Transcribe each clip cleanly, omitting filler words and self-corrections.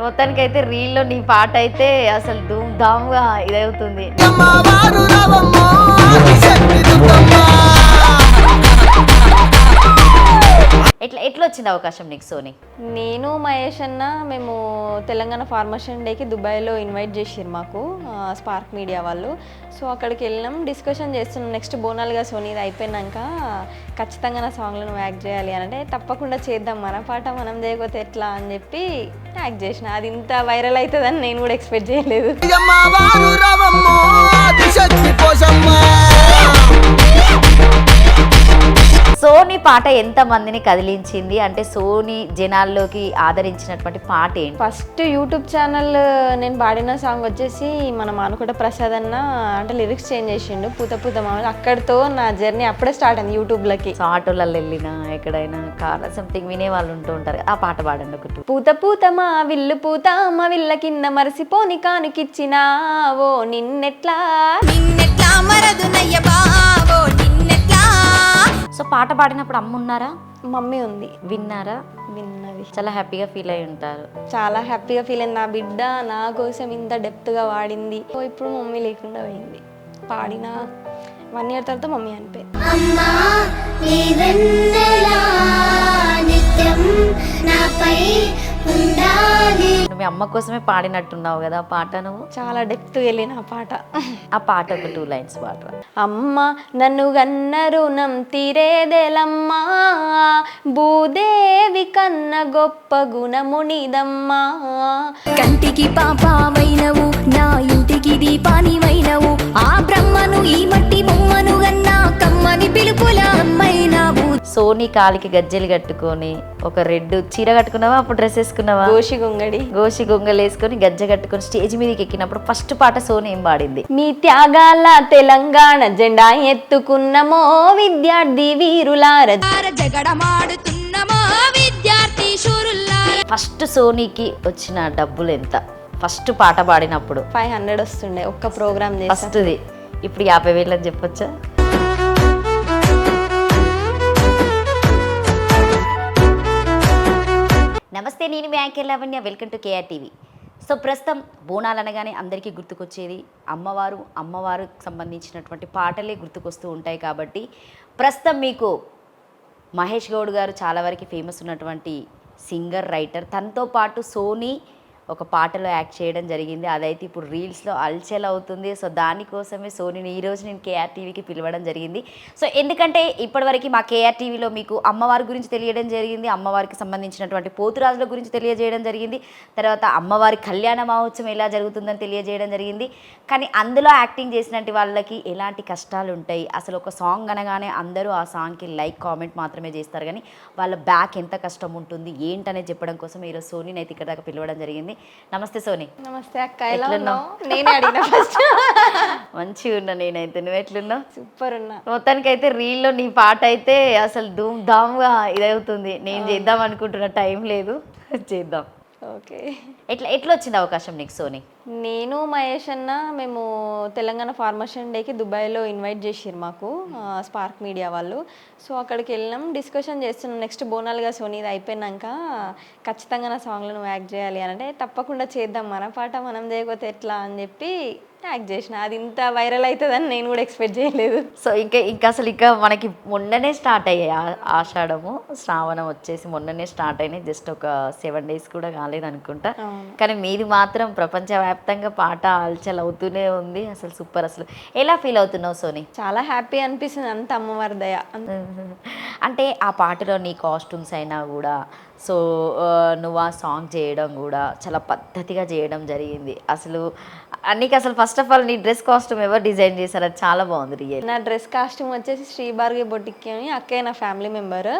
మొత్తానికైతే రీల్‌లో నీ పాటైతే అసలు ధూమ్ ధామ్‌గా ఇదవుతుంది. ఎట్లొచ్చింది అవకాశం నీకు సోనీ? నేను మహేష్ అన్న మేము తెలంగాణ ఫార్మేషన్ డేకి దుబాయ్లో ఇన్వైట్ చేసిర్రు మాకు స్పార్క్ మీడియా వాళ్ళు. సో అక్కడికి వెళ్ళినాం, డిస్కషన్ చేస్తున్నాం నెక్స్ట్ బోనాలుగా సోనీ ఇది అయిపోయినాక ఖచ్చితంగా నా సాంగ్లో నువ్వు యాక్ట్ చేయాలి అని అంటే తప్పకుండా చేద్దాం, మన పాట మనం చేయకపోతే ఎట్లా అని చెప్పి యాక్ట్ చేసిన. అది ఇంత వైరల్ అవుతుందని నేను కూడా ఎక్స్పెక్ట్ చేయలేదు. సోనీ పాట ఎంత మందిని కదిలించింది, అంటే సోనీ జనాల్లోకి ఆదరించినటువంటి పాట ఏంటి? ఫస్ట్ యూట్యూబ్ ఛానల్ నేను పాడిన సాంగ్ వచ్చేసి మన మానుకోట ప్రసాద్ అన్న అంటే లిరిక్స్ చేంజ్ చేసిండు, పూత పూత మామూలు. అక్కడితో నా జర్నీ అప్పుడే స్టార్ట్ అయింది యూట్యూబ్లోకి. సో ఆటోలలో వెళ్ళినా ఎక్కడైనా కార్ సంథింగ్ వినే వాళ్ళు ఉంటూ ఉంటారు, ఆ పాట పాడండి ఒకటి. పూత పూత మా విల్లు పూత మా విల్ల కింద మరసిపోని కానుకిచ్చినా ఓ నిన్నెట్లా నిన్నెట్లా మరదునయ్య బావో నిన్నెట్లా. సో పాట పాడినప్పుడు అమ్మ ఉన్నారా? మమ్మీ ఉంది. విన్నారా? విన్నది. చాలా హ్యాపీగా ఫీల్ అయి ఉంటారు. చాలా హ్యాపీగా ఫీల్ అయింది, నా బిడ్డ నా కోసం ఇంత డెప్త్గా వాడింది. సో ఇప్పుడు మమ్మీ లేకుండా పోయింది, పాడిన 1 year తర్వాత మమ్మీ అనిపోయింది. మీ అమ్మ కోసమే పాడినట్టున్నావు కదా పాట, నువ్వు చాలా డెప్త్గా వెళ్ళిన ఆ పాట. ఆ పాట ఒక 2 lines పాట. అమ్మ నన్ను గన్న రుణం తీరేదెలమ్మా, భూదేవి కన్న గొప్ప గుణమునిదమ్మా. కంటికి పాపమైనవు నా ఇంటికి దీపానివైనవు, ఆ బ్రహ్మను ఈ మట్టి బొమ్మను గన్నా కమ్మని పిలుపుల అమ్మైనావు. సోనీ కాలికి గజ్జెలు కట్టుకొని ఒక రెడ్ చీర కట్టుకున్నావా, అప్పుడు డ్రెస్ వేసుకున్నావా? గోషి గొంగలు వేసుకొని గజ్జ కట్టుకొని స్టేజ్ మీదకి ఎక్కినప్పుడు ఫస్ట్ పాట సోనీ ఏం పాడింది? మీ త్యాగాల తెలంగాణ జెండా ఎత్తుకున్నమో విద్యార్థి వీరులార జగడమాడుతున్నమో విద్యార్థి శూరుల్లార. ఫస్ట్ సోనీకి వచ్చిన డబ్బులు ఎంత ఫస్ట్ పాట పాడినప్పుడు? 500 వస్తుండే ఒక్క ప్రోగ్రామ్ ఫస్ట్ది. ఇప్పుడు 50,000 అని చెప్పొచ్చా? నమస్తే, నేను మీ anchor Lavanya, welcome to KR TV. So ప్రస్తుతం బోనాలు అనగానే అందరికీ గుర్తుకొచ్చేది అమ్మవారికి సంబంధించినటువంటి పాటలే గుర్తుకొస్తూ ఉంటాయి. కాబట్టి ప్రస్తుతం మీకు మహేష్ గౌడ్ గారు చాలా వరకు ఫేమస్ ఉన్నటువంటి సింగర్, రైటర్. తనతో పాటు సోనీ ఒక పాటలో యాక్ట్ చేయడం జరిగింది, అదైతే ఇప్పుడు రీల్స్లో అల్చల్ అవుతుంది. సో దానికోసమే సోనీని ఈరోజు నేను కేఆర్ టీవీకి పిలవడం జరిగింది. సో ఎందుకంటే ఇప్పటివరకు మా కేఆర్ టీవీలో మీకు అమ్మవారి గురించి తెలియడం జరిగింది, అమ్మవారికి సంబంధించినటువంటి పోతురాజుల గురించి తెలియజేయడం జరిగింది, తర్వాత అమ్మవారి కళ్యాణ మహోత్సవం ఎలా జరుగుతుందని తెలియజేయడం జరిగింది. కానీ అందులో యాక్టింగ్ చేసినట్టు వాళ్ళకి ఎలాంటి కష్టాలు ఉంటాయి, అసలు ఒక సాంగ్ అనగానే అందరూ ఆ సాంగ్కి లైక్ కామెంట్ మాత్రమే చేస్తారు, కానీ వాళ్ళ బ్యాక్ ఎంత కష్టం ఉంటుంది ఏంటనేది చెప్పడం కోసం ఈరోజు సోనీని అయితే ఇక్కడ దాకా పిలవడం జరిగింది. నమస్తే సోనీ. నమస్తే అక్క, ఎలా ఉన్నావు? నేనే అడిగిన ఫస్ట్. మంచిగా ఉన్నా నేనైతే, నువ్వు ఎట్లున్నావు? సూపర్ ఉన్నా. మొత్తానికైతే రీల్లో నీ పాట అయితే అసలు ధూమ్ ధామ్గా ఇదవుతుంది. నేను చేద్దాం అనుకుంటున్న టైం లేదు, చేద్దాం. ఓకే. ఎట్లొచ్చింది అవకాశం నీకు సోనీ? నేను మహేష్ అన్న మేము తెలంగాణ ఫార్మేషన్ డేకి దుబాయ్లో ఇన్వైట్ చేసిర్రు మాకు స్పార్క్ మీడియా వాళ్ళు. సో అక్కడికి వెళ్ళినాం, డిస్కషన్ చేస్తున్నాం నెక్స్ట్ బోనాలుగా సోనీ ఇది అయిపోయినాక ఖచ్చితంగా నా సాంగ్లో నువ్వు యాక్ట్ చేయాలి అని అంటే తప్పకుండా చేద్దాం, మన పాట మనం చేయకపోతే ఎట్లా అని చెప్పి యాక్ట్ చేసిన. అది ఇంత వైరల్ అవుతుందని నేను కూడా ఎక్స్పెక్ట్ చేయలేదు. సో ఇంకా అసలు మనకి మొన్ననే స్టార్ట్ అయ్యాయి ఆషాఢము, శ్రావణం వచ్చేసి మొన్ననే స్టార్ట్ అయినాయి, జస్ట్ ఒక 7 days కూడా కాలేదు అనుకుంటా. కానీ మీది మాత్రం ప్రపంచవ్యాప్తంగా పాట అల్చల్ అవుతూనే ఉంది. అసలు సూపర్. అసలు ఎలా ఫీల్ అవుతున్నావు సోనీ? చాలా హ్యాపీ అనిపిస్తుంది, అంత అమ్మవారి దయ. అంటే ఆ పాటలో నీ కాస్ట్యూమ్స్ అయినా కూడా, సో నువ్వు ఆ సాంగ్ చేయడం కూడా చాలా పద్ధతిగా చేయడం జరిగింది. అసలు నీకు అసలు ఫస్ట్ ఆఫ్ ఆల్ నీ డ్రెస్ కాస్ట్యూమ్ ఎవరు డిజైన్ చేశారు? అది చాలా బాగుంది రియల్. నా డ్రెస్ కాస్ట్యూమ్ వచ్చేసి శ్రీభార్గి బొటిక్ అని అక్కయ్య నా ఫ్యామిలీ మెంబర్,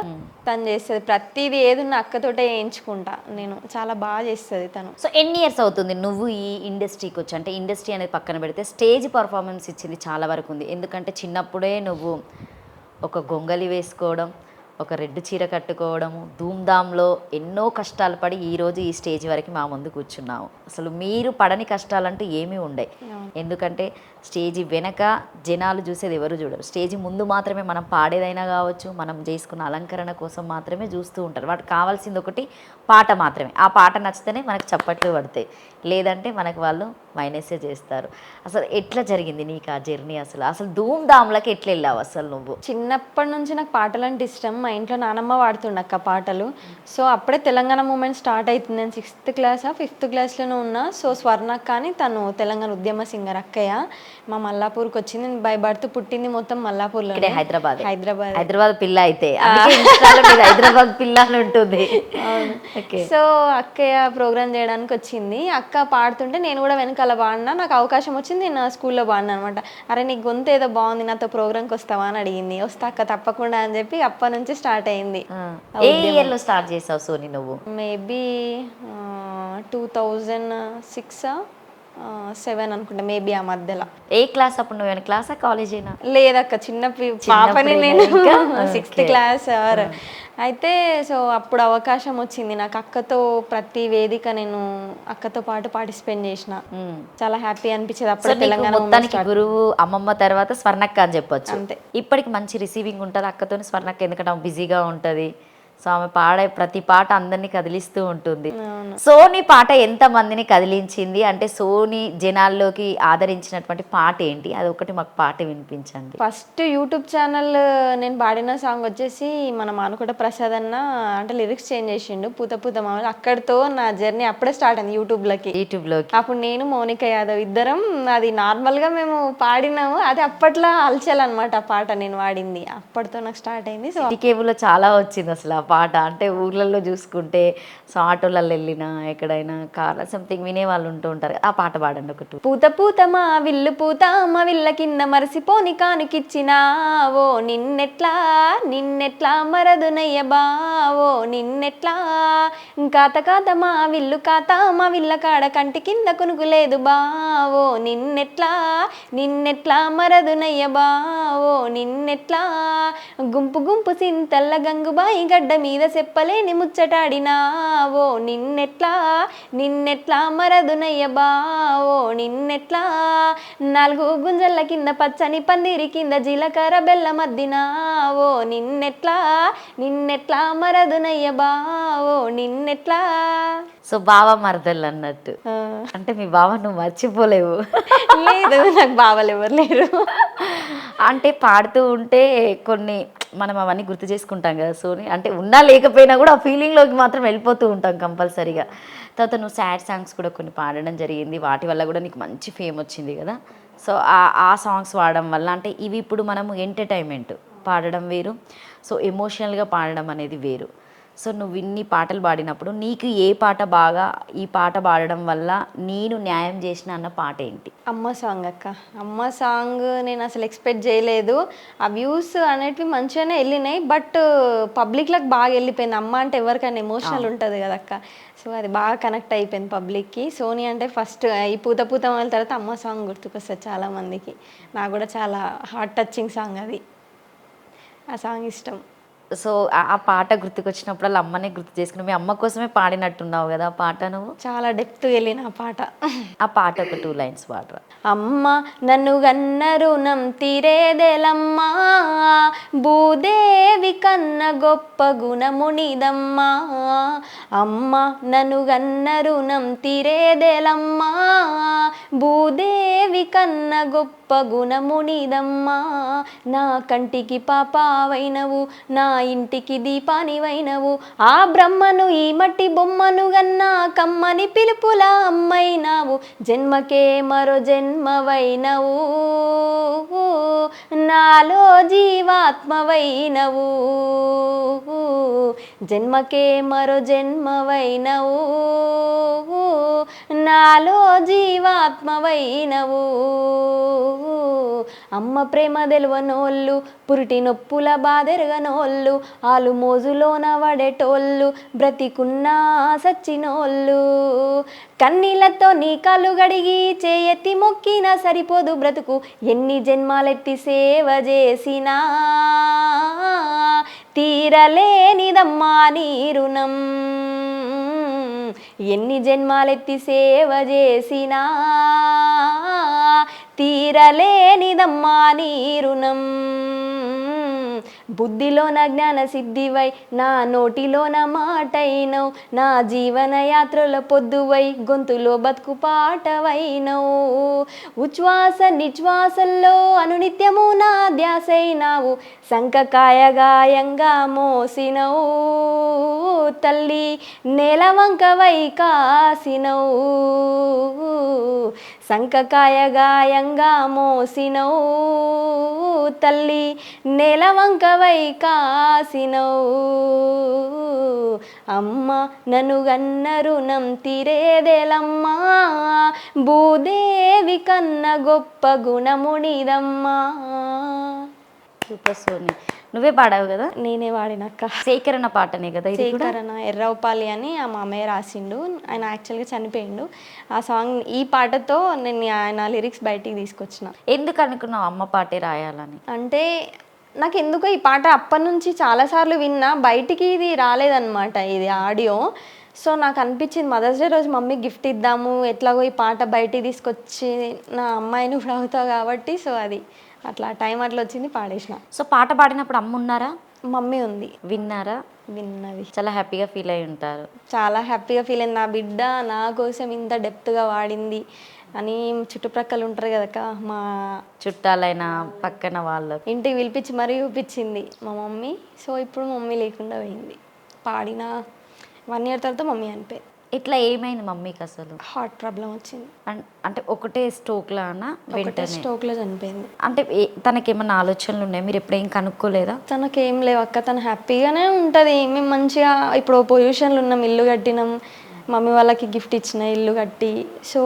తను చేస్తుంది ప్రతిదీ, ఏదున్న అక్కతోటే వేయించుకుంటా నేను. చాలా బాగా చేస్తుంది తను. సో ఎన్ని ఇయర్స్ అవుతుంది నువ్వు ఈ ఇండస్ట్రీకి వచ్చి? అంటే ఇండస్ట్రీ అనేది పక్కన పెడితే స్టేజ్ పర్ఫార్మెన్స్ ఇచ్చింది చాలా వరకు ఉంది, ఎందుకంటే చిన్నప్పుడే నువ్వు ఒక గొంగలి వేసుకోవడం, ఒక రెడ్ చీర కట్టుకోవడము, ధూమ్ధామ్లో ఎన్నో కష్టాలు పడి ఈరోజు ఈ స్టేజ్ వరకు మా ముందు కూర్చున్నాము. అసలు మీరు పడని కష్టాలంటూ ఏమీ ఉండవు. ఎందుకంటే స్టేజ్ వెనక జనాలు చూసేది ఎవరు చూడరు. స్టేజ్ ముందు మాత్రమే మనం పాడేదైనా కావచ్చు, మనం చేసుకున్న అలంకరణ కోసం మాత్రమే చూస్తూ ఉంటారు. వాటికి కావాల్సింది ఒకటి పాట మాత్రమే. ఆ పాట నచ్చితేనే మనకు చప్పట్లు పడతాయి, లేదంటే మనకు వాళ్ళు మైనసే చేస్తారు. అసలు ఎట్లా జరిగింది నీకు ఆ జర్నీ? అసలు అసలు ధూమ్ధామ్లకి ఎట్లా వెళ్ళావు అసలు నువ్వు? చిన్నప్పటి నుంచి నాకు పాటలు అంటే ఇష్టం. మా ఇంట్లో నానమ్మ పాడుతుండక్క పాటలు. సో అప్పుడే తెలంగాణ మూమెంట్ స్టార్ట్ అవుతుంది. నేను 6th క్లాసా 5th క్లాస్లోనే ఉన్నా. సో స్వర్ణక్క అని తను తెలంగాణ ఉద్యమ సింగర్ అక్కయ్య. మా మల్లాపూర్కి వచ్చింది. నేను బై బర్త్ పుట్టింది మొత్తం మల్లాపూర్లో. హైదరాబాద్ హైదరాబాద్ పిల్ల అయితే హైదరాబాద్ పిల్ల అని ఉంటుంది. సో అక్కయ్య ప్రోగ్రామ్ చేయడానికి వచ్చింది. అక్క పాడుతుంటే నేను కూడా వెనకాల పాడినా. నాకు అవకాశం వచ్చింది, నేను స్కూల్లో పాడినా అనమాట. అరే నీ గొంతు ఏదో బాగుంది, నాతో ప్రోగ్రామ్కి వస్తావా అని అడిగింది. వస్తా అక్క తప్పకుండా అని చెప్పి అప్పటి నుంచి స్టార్ట్ అయింది. ఏ ఇయర్లో స్టార్ట్ చేసావు సోని నువ్వు? మేబీ 2006 7 అనుకుంటా, మేబీ ఆ మధ్యలో. ఏ క్లాస్ అప్పుడు? నువ్వు క్లాసా కాలేజ్ అయినా? లేదక్క చిన్న పాపని నేను 6th క్లాస్. అయితే సో అప్పుడు అవకాశం వచ్చింది నాకు. అక్కతో ప్రతి వేదిక నేను అక్కతో పాటు పార్టిసిపేట్ చేసిన. చాలా హ్యాపీ అనిపించేది అప్పుడు. తెలంగాణ మొత్తానికి గురువు అమ్మమ్మ తర్వాత స్వర్ణక్క అని చెప్పొచ్చు. అంతే. ఇప్పటికి మంచి రిసీవింగ్ ఉంటుంది అక్కతో స్వర్ణక్క, ఎందుకంటే ఆమె బిజీగా ఉంటుంది. సో ఆమె పాడే ప్రతి పాట అందరినీ కదిలిస్తూ ఉంటుంది. సోని పాట ఎంత మందిని కదిలించింది? అంటే సోని జనాల్లోకి ఆదరించినటువంటి పాట ఏంటి? అది ఒకటి మాకు పాట వినిపించండి. ఫస్ట్ యూట్యూబ్ ఛానల్ నేను పాడిన సాంగ్ వచ్చేసి మన మానుకోట ప్రసాద్ అన్న అంటే లిరిక్స్ చేంజ్ చేసిండు, పూత పూత మామూలు. అక్కడితో నా జర్నీ అప్పుడే స్టార్ట్ అయింది యూట్యూబ్లోకి. అప్పుడు నేను మౌనిక యాదవ్ ఇద్దరం అది నార్మల్గా మేము పాడినాము. అది అప్పట్లో అల్చల్ అనమాట ఆ పాట నేను వాడింది. అప్పటితో నాకు స్టార్ట్ అయింది. సో కేబుల్లో చాలా వచ్చింది అసలు ఆ పాట. అంటే ఊర్లలో చూసుకుంటే సో ఆటోలలో వెళ్ళినా ఎక్కడైనా కార్ సంథింగ్ వినే వాళ్ళు ఉంటూ ఉంటారు. ఆ పాట పాడండి ఒకటి. పూత పూత మా విల్లు పూత మా విల్ల కింద మరసిపోని కానుకిచ్చినావో, నిన్నెట్లా నిన్నెట్లా మరదునయ్య బావో, నిన్నెట్లా కాత కాత మా విల్లు కాత మా విల్ల కాడ కంటి కింద కొనుగులేదు బావో, నిన్నెట్లా నిన్నెట్లా మరదునయ్య బావో, నిన్నెట్లా గుంపు గుంపు సింతల్ల గంగుబాయి గడ్డ మీద చెప్పలేని ముచ్చటాడినావో, నిన్నెట్లా నిన్నెట్లా మరదునయ్య బావో, నిన్నెట్లా 4 గుంజల్ల కింద పచ్చని పందిరి కింద జీలకర్ర బెల్ల మద్దినావో, నిన్నెట్లా నిన్నెట్లా మరదునయ్య బావో, నిన్నెట్లా. సో బావ మరదలు అన్నట్టు. అంటే మీ బావ నువ్వు మర్చిపోలేవు? లేదు, నాకు బావలు ఎవరు లేరు. అంటే పాడుతూ ఉంటే కొన్ని మనం అవన్నీ గుర్తు చేసుకుంటాం కదా సోని. అంటే ఉన్నా లేకపోయినా కూడా ఆ ఫీలింగ్లోకి మాత్రం వెళ్ళిపోతూ ఉంటాం కంపల్సరీగా. తర్వాత నువ్వు సాడ్ సాంగ్స్ కూడా కొన్ని పాడడం జరిగింది. వాటి వల్ల కూడా నీకు మంచి ఫేమ్ వచ్చింది కదా. సో ఆ సాంగ్స్ పాడడం వల్ల అంటే ఇవి ఇప్పుడు మనము ఎంటర్టైన్మెంట్ పాడడం వేరు, సో ఎమోషనల్గా పాడడం అనేది వేరు. సో నువ్వు ఇన్ని పాటలు పాడినప్పుడు నీకు ఏ పాట బాగా ఈ పాట పాడడం వల్ల నేను న్యాయం చేసిన అన్న పాట ఏంటి? అమ్మ సాంగ్ అక్క. అమ్మ సాంగ్ నేను అసలు ఎక్స్పెక్ట్ చేయలేదు. ఆ వ్యూస్ అనేటివి మంచిగానే వెళ్ళినాయి, బట్ పబ్లిక్లకు బాగా వెళ్ళిపోయింది. అమ్మ అంటే ఎవరికైనా ఎమోషనల్ ఉంటుంది కదా అక్క. సో అది బాగా కనెక్ట్ అయిపోయింది పబ్లిక్కి. సోని అంటే ఫస్ట్ ఈ పూత పూత వాళ్ళ తర్వాత అమ్మ సాంగ్ గుర్తుకొస్తుంది చాలామందికి. నాకు కూడా చాలా హార్ట్ టచింగ్ సాంగ్ అది. ఆ సాంగ్ ఇష్టం. సో ఆ పాట గుర్తుకొచ్చినప్పుడు అమ్మనే గుర్తు చేసుకుని మీ అమ్మ కోసమే పాడినట్టున్నావు కదా ఆ పాట. నువ్వు చాలా డెప్త్ వెళ్ళిన ఆ పాట. ఆ పాట ఒక 2 లైన్స్ పాడరా. అమ్మ నన్ను గన్న రుణం తీరేదెలమ్మా, భూదేవి కన్న గొప్ప గుణమునిదమ్మా, అమ్మ నన్ను గన్న రుణం తీరేదెలమ్మా, భూదేవి కన్న గొప్ప గుణమునిదమ్మా, నా కంటికి పాపావైనవు నా ఇంటికి దీపానివైనవు, ఆ బ్రహ్మను ఈ మట్టి బొమ్మను గన్నా కమ్మని పిలుపుల అమ్మైనావు, జన్మకే మరో జన్మవైనవు, నాలో జీవాత్మవైనవు, జన్మకే మరో జన్మవైనవు, నాలో జీవాత్మవైనవు అమ్మ ప్రేమ తెలవనోళ్ళు పురిటి నొప్పుల బాధెరగనోళ్ళు ఆలు మోజులోన వడేటోళ్ళు బ్రతికున్నా సచ్చినోళ్ళు కన్నీళ్లతో నీ కాళ్ళు గడిగి చేయెత్తి మొక్కినా సరిపోదు బ్రతుకు ఎన్ని జన్మాలెత్తి సేవ చేసినా తీరలేనిదమ్మా నీ రుణం ఎన్ని జన్మాలెత్తి సేవ చేసినా తీరలేనిదమ్మా నీ రుణం బుద్ధిలోన జ్ఞాన సిద్ధివై నా నోటిలోన మాటైనవు నా జీవన యాత్రల పొద్దువై గొంతులో బతుకు పాటవైనవు ఉచ్ఛ్వాస నిశ్వాసల్లో అనునిత్యము నా ధ్యాసైనావు సంకకాయ గాయంగా మోసినవు తల్లి నేలవంకవై కాసినవు సంకకాయ గాయంగా మోసినవు తల్లి నేలవంకవై కాసినవు అమ్మ నన్ను గన్న రుణం తీరేదేలమ్మా భూదేవి కన్న గొప్ప గుణమునిదమ్మా. సూపర్ సోని, నువ్వే పాడావు కదా? నేనే వాడినక్క. సేకరణ పాటనే కదా ఇది కూడా? సేకరణ ఎర్రవపాలి అని ఆ మామయ్య రాసిండు, ఆయన యాక్చువల్గా చనిపోయిండు. ఆ సాంగ్ ఈ పాటతో నేను ఆయన లిరిక్స్ బయటికి తీసుకొచ్చిన. ఎందుకు అనుకున్నావు అమ్మ పాటే రాయాలని? అంటే నాకు ఎందుకో ఈ పాట అప్పటి నుంచి చాలాసార్లు విన్నా, బయటికి ఇది రాలేదన్నమాట ఇది ఆడియో. సో నాకు అనిపించింది మదర్స్ డే రోజు మమ్మీకి గిఫ్ట్ ఇద్దాము, ఎట్లాగో ఈ పాట బయటికి తీసుకొచ్చి నా అమ్మాయిని కూడా అవుతావు కాబట్టి, సో అది అట్లా టైం అట్లా వచ్చింది, పాడేసిన. సో పాట పాడినప్పుడు అమ్మ ఉన్నారా? మమ్మీ ఉంది. విన్నారా? విన్నది. చాలా హ్యాపీగా ఫీల్ అయి ఉంటారు. చాలా హ్యాపీగా ఫీల్ అయింది, నా బిడ్డ నా కోసం ఇంత డెప్త్గా వాడింది అని. చుట్టుప్రక్కల ఉంటారు కదక్క, మా చుట్టాలైనా పక్కన వాళ్ళు ఇంటికి పిలిపించి మరీ చూపించింది మా మమ్మీ. సో ఇప్పుడు మమ్మీ లేకుండా పోయింది. పాడిన 1 year తర్వాత మమ్మీ అనిపోయింది. ఇట్లా ఏమైంది మమ్మీకి అసలు? హార్ట్ ప్రాబ్లం వచ్చింది. అంటే ఒకటే స్ట్రోక్ లానా? వెంటనే స్ట్రోక్లో చనిపోయింది. అంటే తనకి ఏమన్నా ఆలోచనలు ఉన్నాయి, మీరు ఎప్పుడేం కనుక్కోలేదా? తనకేం లేవు అక్క, తను హ్యాపీగానే ఉంటుంది. మేము మంచిగా ఇప్పుడు పొజిషన్లు ఉన్నాం, ఇల్లు కట్టినాం, మమ్మీ వాళ్ళకి గిఫ్ట్ ఇచ్చిన ఇల్లు కట్టి, సో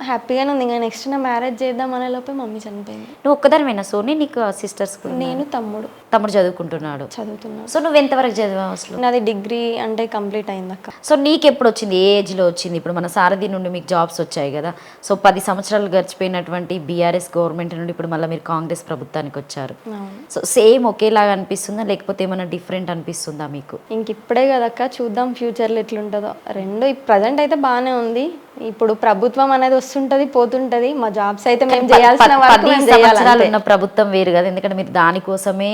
హ్యాపీగానే ఉంది. ఇంకా నెక్స్ట్ నా మ్యారేజ్ చేద్దాం అనే లోపే మమ్మీ చనిపోయింది. నువ్వు ఒక్కదానివేనా సోని? నీకు సిస్టర్స్? నేను తమ్ముడు చదువుకుంటున్నాడు. చదువుతున్నాను. సో నువ్వు ఎంతవరకు చదివావు అసలు? నాది డిగ్రీ అంటే కంప్లీట్ అయింది అక్క. సో నీకు ఎప్పుడు వచ్చింది, ఏ ఏజ్లో వచ్చింది? ఇప్పుడు మన సారథి నుండి మీకు జాబ్స్ వచ్చాయి కదా, సో 10 సంవత్సరాలు గడిచిపోయినటువంటి బీఆర్ఎస్ గవర్నమెంట్ నుండి ఇప్పుడు మళ్ళీ మీరు కాంగ్రెస్ ప్రభుత్వానికి వచ్చారు. సో సేమ్ ఒకేలాగా అనిపిస్తుందా, లేకపోతే ఏమైనా డిఫరెంట్ అనిపిస్తుందా మీకు? ఇంక ఇప్పుడే కదక్క, చూద్దాం ఫ్యూచర్లో ఎట్లుంటుందో. రెండు ప్రజెంట్ అయితే బాగానే ఉంది. ఇప్పుడు ప్రభుత్వం అనేది వస్తుంటది పోతుంటది, మా జాబ్స్ అయితే మేము చేయాల్సిన 10 సంవత్సరాలు ఉన్న ప్రభుత్వం వేరు కదా, ఎందుకంటే మీరు దానికోసమే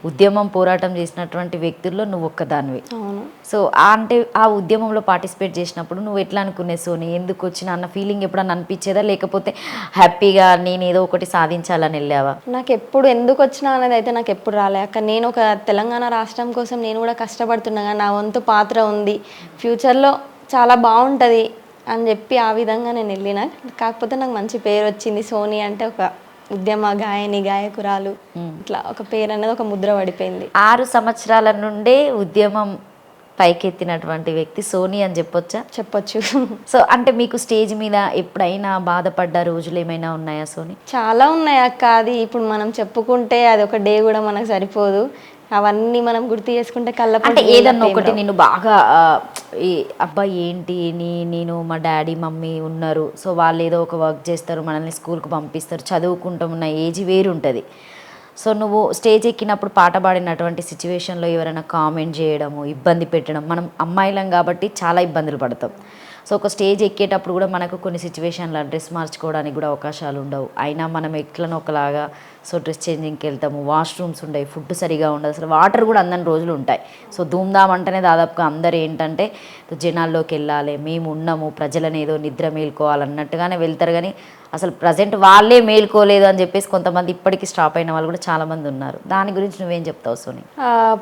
ఉద్యమం పోరాటం చేసినటువంటి వ్యక్తుల్లో నువ్వు ఒక్కదానివి. అవును. సో అంటే ఆ ఉద్యమంలో పార్టిసిపేట్ చేసినప్పుడు నువ్వు ఎట్లా అనుకునే సోని, ఎందుకు వచ్చిన అన్న ఫీలింగ్ ఎప్పుడన్నా అనిపించేదా, లేకపోతే హ్యాపీగా నేను ఏదో ఒకటి సాధించాలని వెళ్ళావా? నాకు ఎప్పుడు ఎందుకు వచ్చినా అనేది అయితే నాకు ఎప్పుడు రాలే అక్క. నేను ఒక తెలంగాణ రాష్ట్రం కోసం నేను కూడా కష్టపడుతున్నా, నా వంతు పాత్ర ఉంది, ఫ్యూచర్లో చాలా బాగుంటుంది అని చెప్పి ఆ విధంగా నేను వెళ్ళిన. కాకపోతే నాకు మంచి పేరు వచ్చింది, సోని అంటే ఒక ఉద్యమ గాయని, గాయకురాలు, ఇట్లా ఒక పేరు అనేది ఒక ముద్ర పడిపోయింది. 6 సంవత్సరాల నుండే ఉద్యమం పైకెత్తినటువంటి వ్యక్తి సోని అని చెప్పొచ్చా? చెప్పొచ్చు. సో అంటే మీకు స్టేజ్ మీద ఎప్పుడైనా బాధపడ్డ రోజులు ఏమైనా ఉన్నాయా సోని? చాలా ఉన్నాయి అక్క. అది ఇప్పుడు మనం చెప్పుకుంటే అది ఒక డే కూడా మనకు సరిపోదు. అవన్నీ మనం గుర్తు చేసుకుంటే అంటే ఏదన్నా ఒకటి నేను బాగా ఈ అబ్బాయి ఏంటి, నేను మా డాడీ మమ్మీ ఉన్నారు, సో వాళ్ళు ఏదో ఒక వర్క్ చేస్తారు, మనల్ని స్కూల్కి పంపిస్తారు, చదువుకుంటాం, ఉన్న ఏజ్ వేరు ఉంటుంది. సో నువ్వు స్టేజ్ ఎక్కినప్పుడు పాట పాడినటువంటి సిచ్యువేషన్లో ఎవరైనా కామెంట్ చేయడము, ఇబ్బంది పెట్టడం, మనం అమ్మాయిలం కాబట్టి చాలా ఇబ్బందులు పడతాం. సో ఒక స్టేజ్ ఎక్కేటప్పుడు కూడా మనకు కొన్ని సిచ్యువేషన్లో డ్రెస్ మార్చుకోవడానికి కూడా అవకాశాలు ఉండవు, అయినా మనం ఎట్లనో ఒకలాగా సో డ్రెస్ చేంజింగ్కి వెళ్తాము, వాష్రూమ్స్ ఉంటాయి, ఫుడ్ సరిగా ఉండదు, అసలు వాటర్ కూడా అందని రోజులు ఉంటాయి. సో ధూమ్ధామ్ అంటేనే దాదాపుగా అందరు ఏంటంటే జనాల్లోకి వెళ్ళాలి, మేము ఉన్నాము, ప్రజలను ఏదో నిద్ర మేల్కోవాలన్నట్టుగానే వెళ్తారు, కానీ అసలు ప్రజెంట్ వాళ్ళే మేల్కోలేదు అని చెప్పేసి కొంతమంది ఇప్పటికీ స్టాప్ అయిన వాళ్ళు కూడా చాలామంది ఉన్నారు. దాని గురించి నువ్వేం చెప్తావు సోని?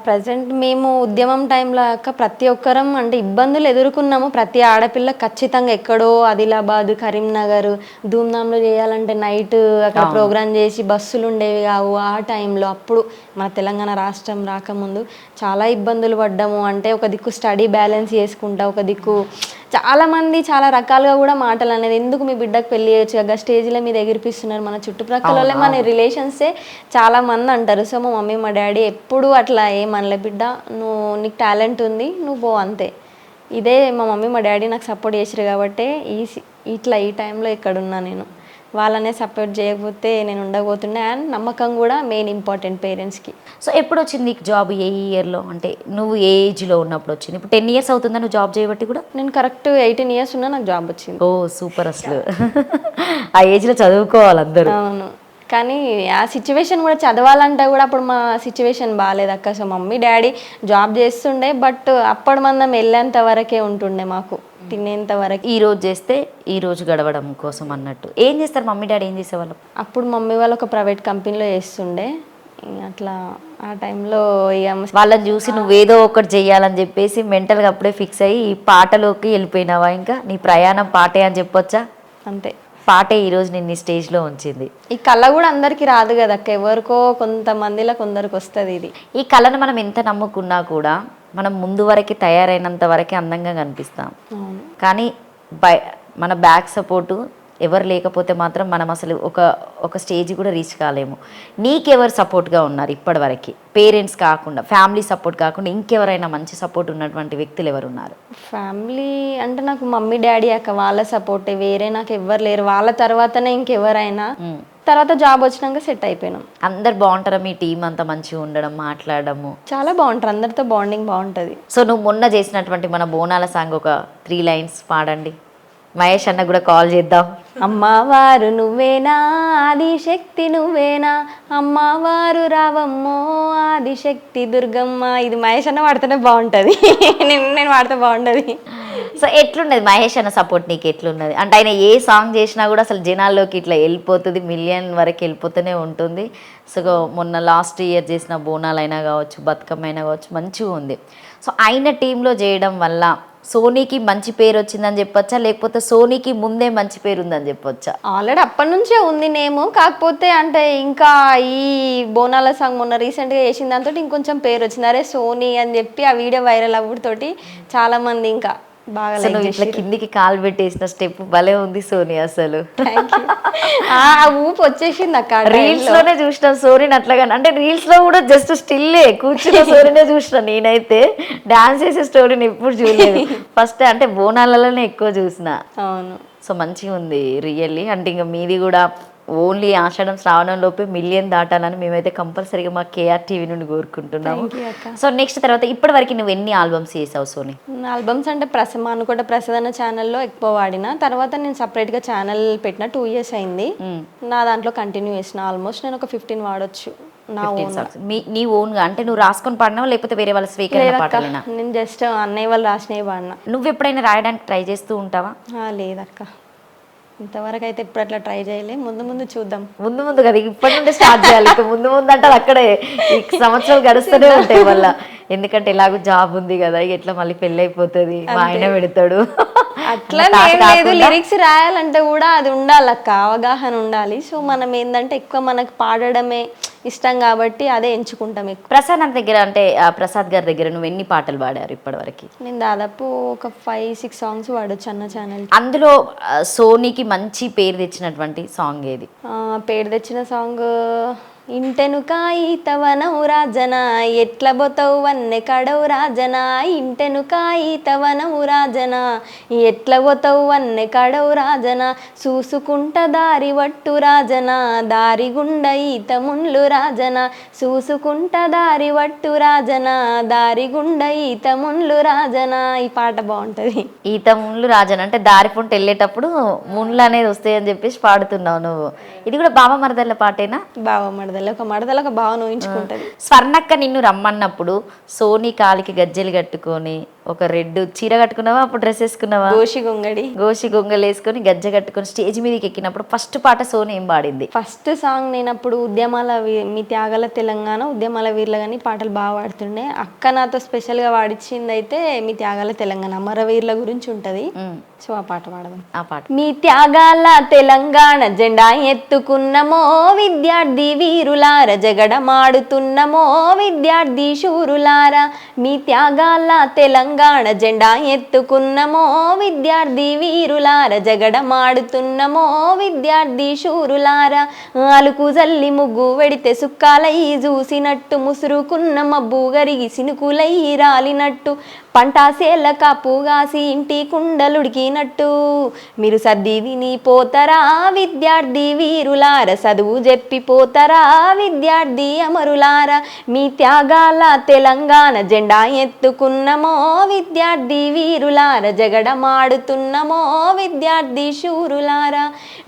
ప్రజెంట్ మేము ఉద్యమం టైంలో ప్రతి ఒక్కరం అంటే ఇబ్బందులు ఎదుర్కొన్నాము. ప్రతి ఆడపిల్ల ఖచ్చితంగా ఎక్కడో ఆదిలాబాద్, కరీంనగర్ ధూమ్ధామ్లో చేయాలంటే నైట్ అక్కడ ప్రోగ్రామ్ చేసి బస్సులు ఉండేవి కావు ఆ టైంలో. అప్పుడు మన తెలంగాణ రాష్ట్రం రాకముందు చాలా ఇబ్బందులు పడ్డాము. అంటే ఒక దిక్కు స్టడీ బ్యాలెన్స్ చేసుకుంటా, ఒక దిక్కు చాలామంది చాలా రకాలుగా కూడా మాటలు అనేది, ఎందుకు మీ బిడ్డకు పెళ్లి చేయొచ్చు కదా, స్టేజ్ల మీద ఎగిరిపిస్తున్నారు. మన చుట్టుప్రక్కల వాళ్ళే, మన రిలేషన్సే చాలా మంది అంటారు. సో మా మమ్మీ మా డాడీ ఎప్పుడు అట్లా ఏమనలే, బిడ్డ నీకు టాలెంట్ ఉంది, నువ్వు పో అంతే. ఇదే మా మమ్మీ మా డాడీ నాకు సపోర్ట్ చేసారు కాబట్టి ఈ టైంలో ఇక్కడున్నా నేను. వాళ్ళనే సపోర్ట్ చేయకపోతే నేను ఉండకపోతుండే. అండ్ నమ్మకం కూడా మెయిన్ ఇంపార్టెంట్ పేరెంట్స్కి. సో ఎప్పుడు వచ్చింది నీకు జాబ్? ఏ ఇయర్లో, అంటే నువ్వు ఏ ఏజ్లో ఉన్నప్పుడు వచ్చింది? ఇప్పుడు 10 years అవుతుందా నువ్వు జాబ్ చేయబట్టి కూడా? నేను కరెక్ట్ 18 years ఉన్నా నాకు జాబ్ వచ్చింది. ఓ సూపర్. అసలు ఆ ఏజ్లో చదువుకోవాలి అందరూ. అవును, కానీ ఆ సిచ్యువేషన్ కూడా చదవాలంటే కూడా అప్పుడు మా సిచ్యువేషన్ బాగాలేదు అక్క. సో మమ్మీ డాడీ జాబ్ చేస్తుండే, బట్ అప్పటి మందం వెళ్ళేంత వరకే ఉంటుండే, మాకు తినేంత వరకు. ఈ రోజు చేస్తే ఈ రోజు గడవడం కోసం అన్నట్టు. ఏం చేస్తారు మమ్మీ డాడీ, ఏం చేసేవాళ్ళు? అప్పుడు మమ్మీ వాళ్ళు ఒక ప్రైవేట్ కంపెనీలో చేస్తుండే. అట్లా ఆ టైంలో ఇక వాళ్ళని చూసి నువ్వేదో ఒకటి చెయ్యాలని చెప్పేసి మెంటల్గా అప్పుడే ఫిక్స్ అయ్యి ఈ పాటలోకి వెళ్ళిపోయినావా? ఇంకా నీ ప్రయాణం పాటే అని చెప్పొచ్చా? అంతే, పాటే ఈరోజు నిన్ను ఈ స్టేజ్లో ఉంచింది. ఈ కళ కూడా అందరికీ రాదు కదా అక్క, ఎవరికో కొంతమందిలో కొందరికి వస్తుంది ఇది. ఈ కళను మనం ఎంత నమ్ముకున్నా కూడా మనం ముందు వరకు తయారైనంత వరకే అందంగా కనిపిస్తాం. కానీ మన బ్యాక్ సపోర్టు ఎవరు లేకపోతే మాత్రం మనం అసలు ఒక స్టేజ్ కూడా రీచ్ కాలేము. నీకెవరు సపోర్ట్గా ఉన్నారు ఇప్పటివరకు? పేరెంట్స్ కాకుండా, ఫ్యామిలీ సపోర్ట్ కాకుండా ఇంకెవరైనా మంచి సపోర్ట్ ఉన్నటువంటి వ్యక్తులు ఎవరు ఉన్నారు? ఫ్యామిలీ అంటే నాకు మమ్మీ డాడీ అక్క, వాళ్ళ సపోర్టే, వేరే నాకు ఎవ్వరు లేరు. వాళ్ళ తర్వాతనే ఇంకెవరైనా. తర్వాత జాబ్ వచ్చినాక సెట్ అయిపోయినాం. అందరు బాగుంటారా? మీ టీం అంతా మంచిగా ఉండడం, మాట్లాడము? చాలా బాగుంటారు, అందరితో బాండింగ్ బాగుంటుంది. సో నువ్వు మొన్న చేసినటువంటి మన బోనాల సాంగ్ ఒక 3 lines పాడండి. మహేష్ అన్న కూడా కాల్ చేద్దాం. అమ్మవారు నువ్వేనా, ఆదిశక్తి నువ్వేనా, అమ్మవారు రావమ్మో ఆదిశక్తి దుర్గమ్మ. ఇది మహేష్ అన్న వాడితేనే బాగుంటుంది, నేను వాడితే బాగుంటుంది. సో ఎట్లున్నది మహేష్ అన్న సపోర్ట్ నీకు? ఎట్లున్నది అంటే ఆయన ఏ సాంగ్ చేసినా కూడా అసలు జనాల్లోకి ఇట్లా వెళ్ళిపోతుంది, మిలియన్ వరకు వెళ్ళిపోతూనే ఉంటుంది. సో మొన్న లాస్ట్ ఇయర్ చేసిన బోనాలైనా కావచ్చు, బతుకమ్మ అయినా కావచ్చు, మంచిగా ఉంది. సో ఆయన టీంలో చేయడం వల్ల సోనీకి మంచి పేరు వచ్చిందని చెప్పొచ్చా, లేకపోతే సోనీకి ముందే మంచి పేరు ఉందని చెప్పొచ్చా? ఆల్రెడీ అప్పటి నుంచే ఉంది నేము, కాకపోతే అంటే ఇంకా ఈ బోనాల సాంగ్ మొన్న రీసెంట్గా చేసిన దాంతో ఇంకొంచెం పేరు వచ్చింది. అరే సోనీ అని చెప్పి ఆ వీడియో వైరల్ అవ్వడంతోటి చాలా మంది ఇంకా బాగా ఇట్లా కిందికి కాలు పెట్టేసిన స్టెప్ భలే ఉంది సోనీ అసలు. ఆ ఊపు వచ్చేసింది అక్క. రీల్స్ లోనే చూసిన సోనీని అట్లాగానే, అంటే రీల్స్ లో కూడా జస్ట్ స్టిల్లే కూర్చున్న సోనీనే చూసిన. నేనైతే డాన్స్ చేసే స్టోరీని ఎప్పుడు చూడలేదు. ఫస్ట్ అంటే బోనాలలోనే ఎక్కువ చూసిన. అవును. సో మంచిగా ఉంది రియల్లీ. అంటే ఇంకా మీది కూడా ఓన్లీ ఆషాఢం శ్రావణం లోపే 1 million దాటాలని మేమైతే కంపల్సరీగా మా కేఆర్ టీవీ నుండి కోరుకుంటున్నాము. సో నెక్స్ట్ తర్వాత ఇప్పటి వరకు నువ్వు ఎన్ని ఆల్బమ్స్ చేసావు సోనీ? ఆల్బమ్స్ అంటే అనుకుంటే ప్రసాదన ఛానల్లో ఎక్కువ వాడిన, తర్వాత నేను సపరేట్గా ఛానల్ పెట్టిన 2 years అయింది. నా దాంట్లో కంటిన్యూ చేసిన. ఆల్మోస్ట్ నేను ఒక 15 వాడొచ్చు నా ఓన్. నీ ఓన్గా అంటే నువ్వు రాసుకొని పాడినావా లేకపోతే వేరే వాళ్ళ స్వీకరణ పాటలేనా? నేను జస్ట్ అన్నయ్య వాళ్ళు రాసినవి పాడినా. నువ్వు ఎప్పుడైనా రాయడానికి ట్రై చేస్తూ ఉంటావా? లేదక్క, ఇంతవరకు అయితే ఇప్పుడు అట్లా ట్రై చేయలే. ముందు చూద్దాం. ముందు కదా, ఇప్పటి నుండి స్టార్ట్ చేయాలి. ముందు అంటే అక్కడే సంవత్సరాలు గడుస్తూనే ఉంటాయి వల్ల. ఎందుకంటే ఎలాగో జాబ్ ఉంది కదా, ఎట్లా మళ్ళీ పెళ్ళి అయిపోతుంది, మా ఆయన పెడతాడు. అట్లా ఏం లేదు, లిరిక్స్ రాయాలంటే కూడా అది ఉండాలక్క, అవగాహన ఉండాలి. సో మనం ఏంటంటే ఎక్కువ మనకు పాడడమే ఇష్టం కాబట్టి అదే ఎంచుకుంటాం ఎక్కువ. ప్రసాద్ అన్న దగ్గర అంటే ప్రసాద్ గారి దగ్గర నువ్వు ఎన్ని పాటలు పాడారు ఇప్పటి వరకు? నేను దాదాపు ఒక 5-6 songs పాడొచ్చు అన్న ఛానల్. అందులో సోనీకి మంచి పేరు తెచ్చినటువంటి సాంగ్ ఏది? పేరు తెచ్చిన సాంగ్ ఇంటెనుక ఈతవనవు రాజన, ఎట్ల బొతవు వన్నె కడవు రాజన, ఇంటెనుక ఈతవనవు రాజన, ఎట్ల బొతవు వన్నె కడవు రాజన, చూసుకుంట దారి వట్టు రాజన, దారి గుండ ఈత మున్లు రాజన, చూసుకుంట దారి వట్టు రాజన, దారి గుండ ఈత మున్లు రాజన. ఈ పాట బాగుంటుంది. ఈత మున్లు రాజన అంటే దారి పొంట వెళ్ళేటప్పుడు మున్లు అనేది వస్తాయని చెప్పేసి పాడుతున్నావు నువ్వు. ఇది కూడా బావ మరదళ్ళ పాటేనా? బావ మరదలు ఒక మరదలు ఒక బావ ఊహించుకుంటది. స్వర్ణక్క నిన్ను రమ్మన్నప్పుడు సోనీ కాలికి గజ్జెలు కట్టుకొని ఒక రెడ్ చీర కట్టుకున్నావా, అప్పుడు డ్రెస్ వేసుకున్నావా? గోషి గొంగడి. గోషి గొంగలు వేసుకొని గజ్జ కట్టుకొని స్టేజ్ మీదకి ఎక్కినప్పుడు ఫస్ట్ పాట సోని ఏం పాడింది? ఫస్ట్ సాంగ్ నేను అప్పుడు మీ త్యాగాల తెలంగాణ ఉద్యమాల వీరులు కానీ పాటలు బాగా పాడుతుండే. అక్క నాతో స్పెషల్గా పాడించింది అయితే మీ త్యాగాల తెలంగాణ అమరవీరుల గురించి ఉంటుంది. సో ఆ పాట పాడదాం. ఆ పాట. మీ త్యాగాల తెలంగాణ జెండా ఎత్తుకున్నమో విద్యార్థి వీరులార, జగడమాడుతున్నమో విద్యార్థి శూరులారా. మీ త్యాగాల తెలంగాణ జెండా ఎత్తుకున్నమో విద్యార్థి వీరులార, జగడమాడుతున్నమో విద్యార్థి శూరులారా. అలుకు జల్లి ముగ్గు వెడితే సుక్కాలై చూసినట్టు, ముసురుకున్న మబ్బు గరిగి సినుకులై రాలినట్టు, పంటాసేల కాపుగాసి ఇంటి కుండలుడికినట్టు, మీరు సర్ది విని పోతరా విద్యార్థి వీరులార, చదువు చెప్పిపోతరా విద్యార్థి అమరులార. మీ త్యాగాల తెలంగాణ జెండా ఎత్తుకున్నమో విద్యార్థి వీరులార, జగడమాడుతున్నమో విద్యార్థి శూరులారా.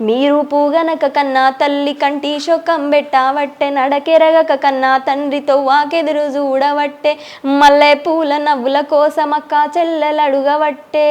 మీరు పూగనక కన్నా తల్లి కంటి శోకం పెట్టవట్టే, నడకెరగక కన్నా తండ్రితో వాకెదురు చూడవట్టే, మల్లె పూల నవ్వుల కోసం అక్క చెల్లెలడుగవట్టే,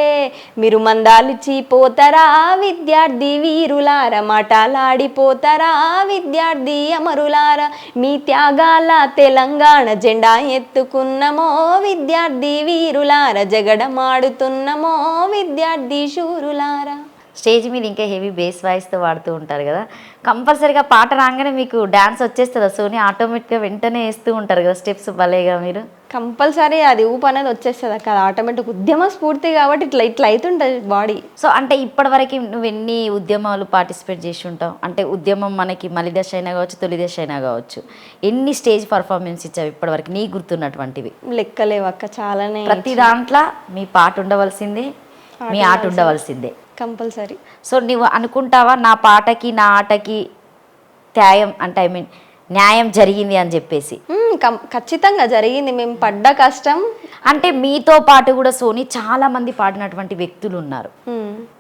మీరు మందాలిచ్చి పోతరా విద్యార్థి వీరులార, మాటలాడిపోతరా విద్యార్థి అమరులార. మీ త్యాగాల తెలంగాణ జెండా ఎత్తుకున్నమో విద్యార్థి వీరులార, జగడమాడుతున్నమో విద్యార్థి శూరులారా. స్టేజ్ మీద ఇంకా హెవీ బేస్ వాయిస్తో వాడుతూ ఉంటారు కదా, కంపల్సరీగా పాట రాగానే మీకు డాన్స్ వచ్చేస్తుందా సోని? ఆటోమేటిక్గా వెంటనే వేస్తూ ఉంటారు కదా స్టెప్స్ భలేగా మీరు? కంపల్సరీ అది ఊపు అనేది వచ్చేస్తుంది అక్క, అది ఆటోమేటిక్ ఉద్యమ స్ఫూర్తి కాబట్టి ఇట్లా ఇట్లా అవుతుంటుంది బాడీ. సో అంటే ఇప్పటివరకు నువ్వు ఎన్ని ఉద్యమాలు పార్టిసిపేట్ చేసి ఉంటావు? అంటే ఉద్యమం మనకి మలి దశ అయినా కావచ్చు, తొలి దశ అయినా కావచ్చు, ఎన్ని స్టేజ్ పర్ఫార్మెన్స్ ఇచ్చావు ఇప్పటివరకు నీకు గుర్తున్నటువంటివి? లెక్కలేవు అక్క, చాలానే. ప్రతి దాంట్లో మీ పాట ఉండవలసిందే, మీ ఆట ఉండవలసిందే కంపల్సరీ. సో నువ్వు అనుకుంటావా నా పాటకి నా ఆటకి త్యాయం అంటే న్యాయం జరిగింది అని చెప్పేసి? ఖచ్చితంగా జరిగింది. మేము పడ్డ కష్టం అంటే మీతో పాటు కూడా సోని చాలా మంది పాడినటువంటి వ్యక్తులు ఉన్నారు,